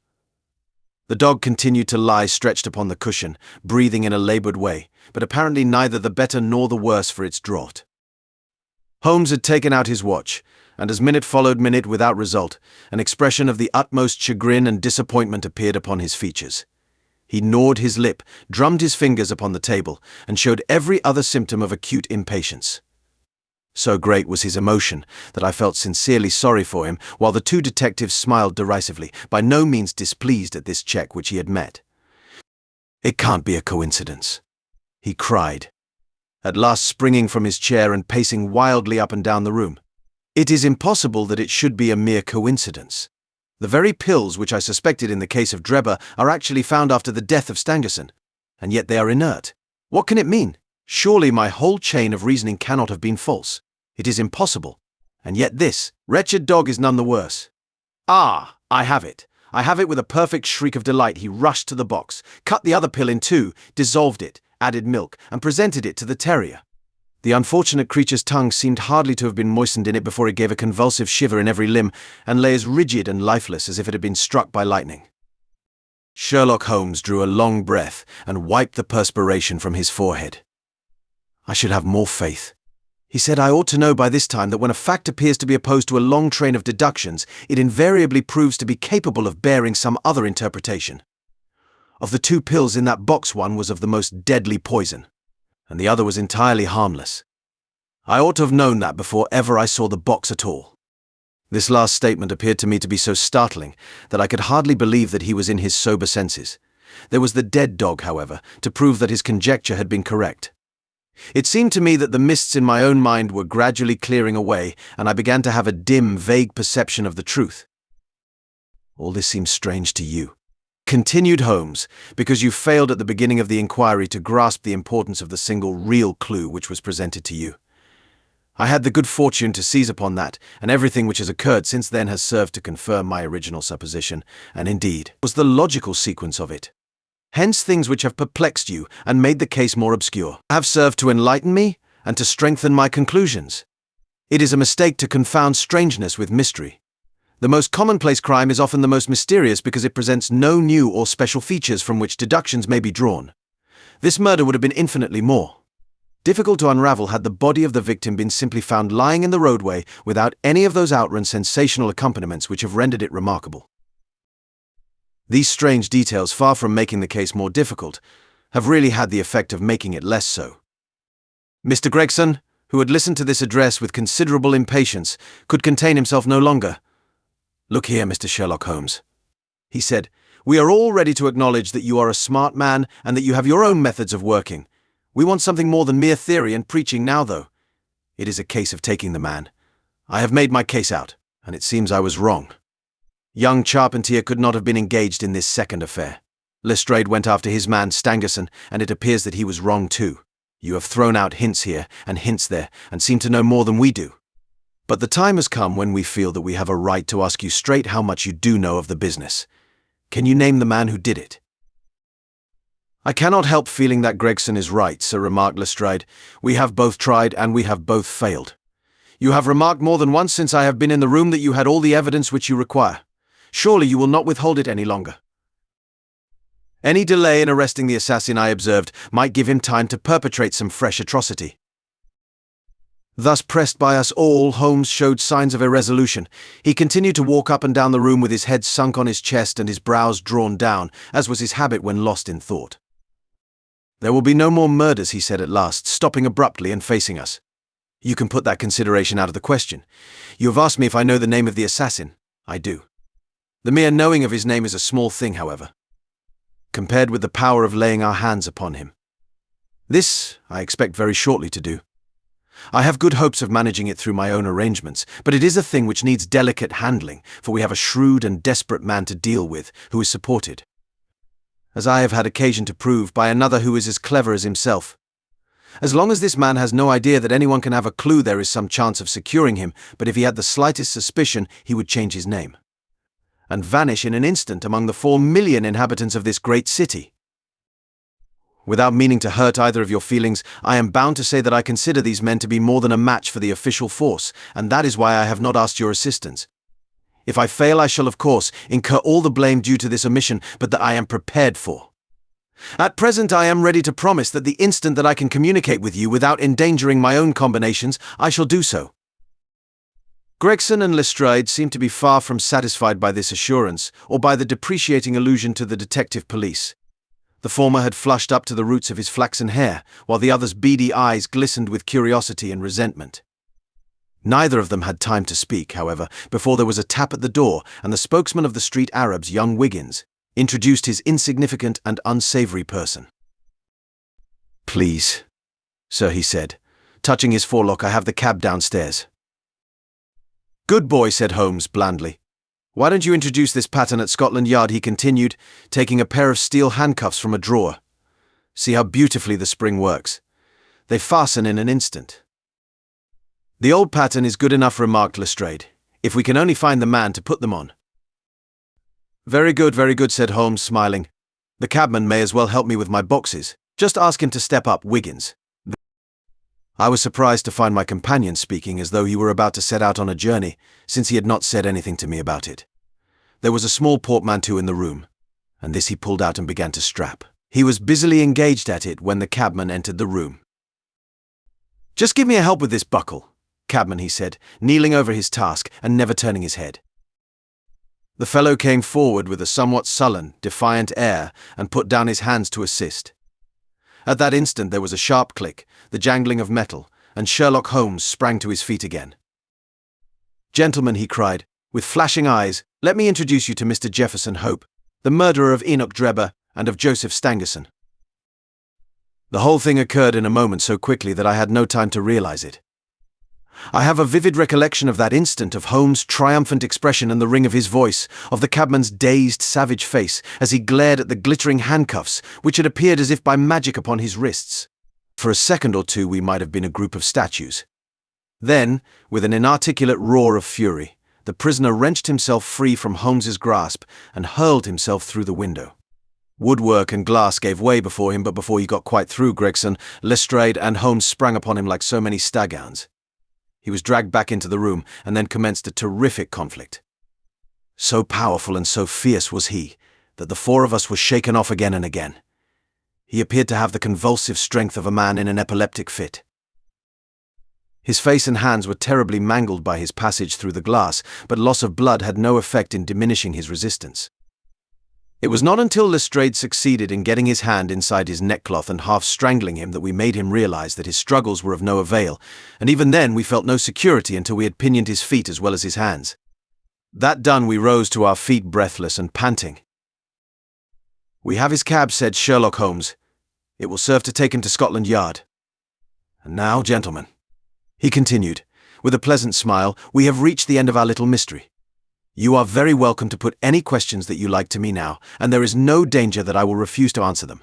The dog continued to lie stretched upon the cushion, breathing in a laboured way, but apparently neither the better nor the worse for its draught. Holmes had taken out his watch, and as minute followed minute without result, an expression of the utmost chagrin and disappointment appeared upon his features. He gnawed his lip, drummed his fingers upon the table, and showed every other symptom of acute impatience. So great was his emotion that I felt sincerely sorry for him, while the two detectives smiled derisively, by no means displeased at this check which he had met. "It can't be a coincidence," he cried, at last springing from his chair and pacing wildly up and down the room. "It is impossible that it should be a mere coincidence. The very pills which I suspected in the case of Drebber are actually found after the death of Stangerson, and yet they are inert. What can it mean? Surely my whole chain of reasoning cannot have been false. It is impossible. And yet this wretched dog is none the worse. Ah, I have it. I have it." With a perfect shriek of delight, he rushed to the box, cut the other pill in two, dissolved it, added milk, and presented it to the terrier. The unfortunate creature's tongue seemed hardly to have been moistened in it before it gave a convulsive shiver in every limb, and lay as rigid and lifeless as if it had been struck by lightning. Sherlock Holmes drew a long breath and wiped the perspiration from his forehead. "I should have more faith," he said. "I ought to know by this time that when a fact appears to be opposed to a long train of deductions, it invariably proves to be capable of bearing some other interpretation. Of the two pills in that box, one was of the most deadly poison, and the other was entirely harmless. I ought to have known that before ever I saw the box at all." This last statement appeared to me to be so startling that I could hardly believe that he was in his sober senses. There was the dead dog, however, to prove that his conjecture had been correct. It seemed to me that the mists in my own mind were gradually clearing away, and I began to have a dim, vague perception of the truth. "All this seems strange to you," continued Holmes, "because you failed at the beginning of the inquiry to grasp the importance of the single real clue which was presented to you. I had the good fortune to seize upon that, and everything which has occurred since then has served to confirm my original supposition, and indeed was the logical sequence of it. Hence things which have perplexed you and made the case more obscure have served to enlighten me and to strengthen my conclusions. It is a mistake to confound strangeness with mystery. The most commonplace crime is often the most mysterious because it presents no new or special features from which deductions may be drawn. This murder would have been infinitely more difficult to unravel had the body of the victim been simply found lying in the roadway without any of those outrun sensational accompaniments which have rendered it remarkable. These strange details, far from making the case more difficult, have really had the effect of making it less so." Mr. Gregson, who had listened to this address with considerable impatience, could contain himself no longer. "Look here, Mr. Sherlock Holmes," he said, "we are all ready to acknowledge that you are a smart man and that you have your own methods of working. We want something more than mere theory and preaching now, though. It is a case of taking the man. I have made my case out, and it seems I was wrong. Young Charpentier could not have been engaged in this second affair. Lestrade went after his man Stangerson, and it appears that he was wrong too. You have thrown out hints here and hints there, and seem to know more than we do. But the time has come when we feel that we have a right to ask you straight how much you do know of the business. Can you name the man who did it?" "I cannot help feeling that Gregson is right, Sir," remarked Lestrade. "We have both tried, and we have both failed. You have remarked more than once since I have been in the room that you had all the evidence which you require. Surely you will not withhold it any longer." Any delay in arresting the assassin, I observed, might give him time to perpetrate some fresh atrocity. Thus pressed by us all, Holmes showed signs of irresolution. He continued to walk up and down the room with his head sunk on his chest and his brows drawn down, as was his habit when lost in thought. "There will be no more murders," he said at last, stopping abruptly and facing us. "You can put that consideration out of the question. You have asked me if I know the name of the assassin. I do. The mere knowing of his name is a small thing, however, compared with the power of laying our hands upon him. This I expect very shortly to do. I have good hopes of managing it through my own arrangements, but it is a thing which needs delicate handling, for we have a shrewd and desperate man to deal with, who is supported, as I have had occasion to prove, by another who is as clever as himself. As long as this man has no idea that anyone can have a clue, there is some chance of securing him, but if he had the slightest suspicion, he would change his name and vanish in an instant among the 4 million inhabitants of this great city. Without meaning to hurt either of your feelings, I am bound to say that I consider these men to be more than a match for the official force, and that is why I have not asked your assistance. If I fail, I shall, of course, incur all the blame due to this omission, but that I am prepared for. At present, I am ready to promise that the instant that I can communicate with you without endangering my own combinations, I shall do so. Gregson and Lestrade seemed to be far from satisfied by this assurance, or by the depreciating allusion to the detective police. The former had flushed up to the roots of his flaxen hair, while the other's beady eyes glistened with curiosity and resentment. Neither of them had time to speak, however, before there was a tap at the door, and the spokesman of the street Arabs, young Wiggins, introduced his insignificant and unsavory person. "Please, sir," he said, touching his forelock, "I have the cab downstairs." "Good boy," said Holmes blandly. "Why don't you introduce this pattern at Scotland Yard?" he continued, taking a pair of steel handcuffs from a drawer. "See how beautifully the spring works. They fasten in an instant." "The old pattern is good enough," remarked Lestrade, "if we can only find the man to put them on." Very good," said Holmes, smiling. "The cabman may as well help me with my boxes. Just ask him to step up, Wiggins." I was surprised to find my companion speaking as though he were about to set out on a journey, since he had not said anything to me about it. There was a small portmanteau in the room, and this he pulled out and began to strap. He was busily engaged at it when the cabman entered the room. "Just give me a help with this buckle, cabman," he said, kneeling over his task and never turning his head. The fellow came forward with a somewhat sullen, defiant air and put down his hands to assist. At that instant there was a sharp click, the jangling of metal, and Sherlock Holmes sprang to his feet again. "Gentlemen," he cried, with flashing eyes, "let me introduce you to Mr. Jefferson Hope, the murderer of Enoch Drebber and of Joseph Stangerson." The whole thing occurred in a moment so quickly that I had no time to realize it. I have a vivid recollection of that instant, of Holmes' triumphant expression and the ring of his voice, of the cabman's dazed, savage face as he glared at the glittering handcuffs, which had appeared as if by magic upon his wrists. For a second or two we might have been a group of statues. Then, with an inarticulate roar of fury, the prisoner wrenched himself free from Holmes's grasp and hurled himself through the window. Woodwork and glass gave way before him, but before he got quite through, Gregson, Lestrade and Holmes sprang upon him like so many staghounds. He was dragged back into the room, and then commenced a terrific conflict. So powerful and so fierce was he, that the 4 of us were shaken off again and again. He appeared to have the convulsive strength of a man in an epileptic fit. His face and hands were terribly mangled by his passage through the glass, but loss of blood had no effect in diminishing his resistance. It was not until Lestrade succeeded in getting his hand inside his neckcloth and half strangling him that we made him realize that his struggles were of no avail, and even then we felt no security until we had pinioned his feet as well as his hands. That done, we rose to our feet breathless and panting. "We have his cab," said Sherlock Holmes. "It will serve to take him to Scotland Yard. And now, gentlemen," he continued, with a pleasant smile, "we have reached the end of our little mystery. You are very welcome to put any questions that you like to me now, and there is no danger that I will refuse to answer them.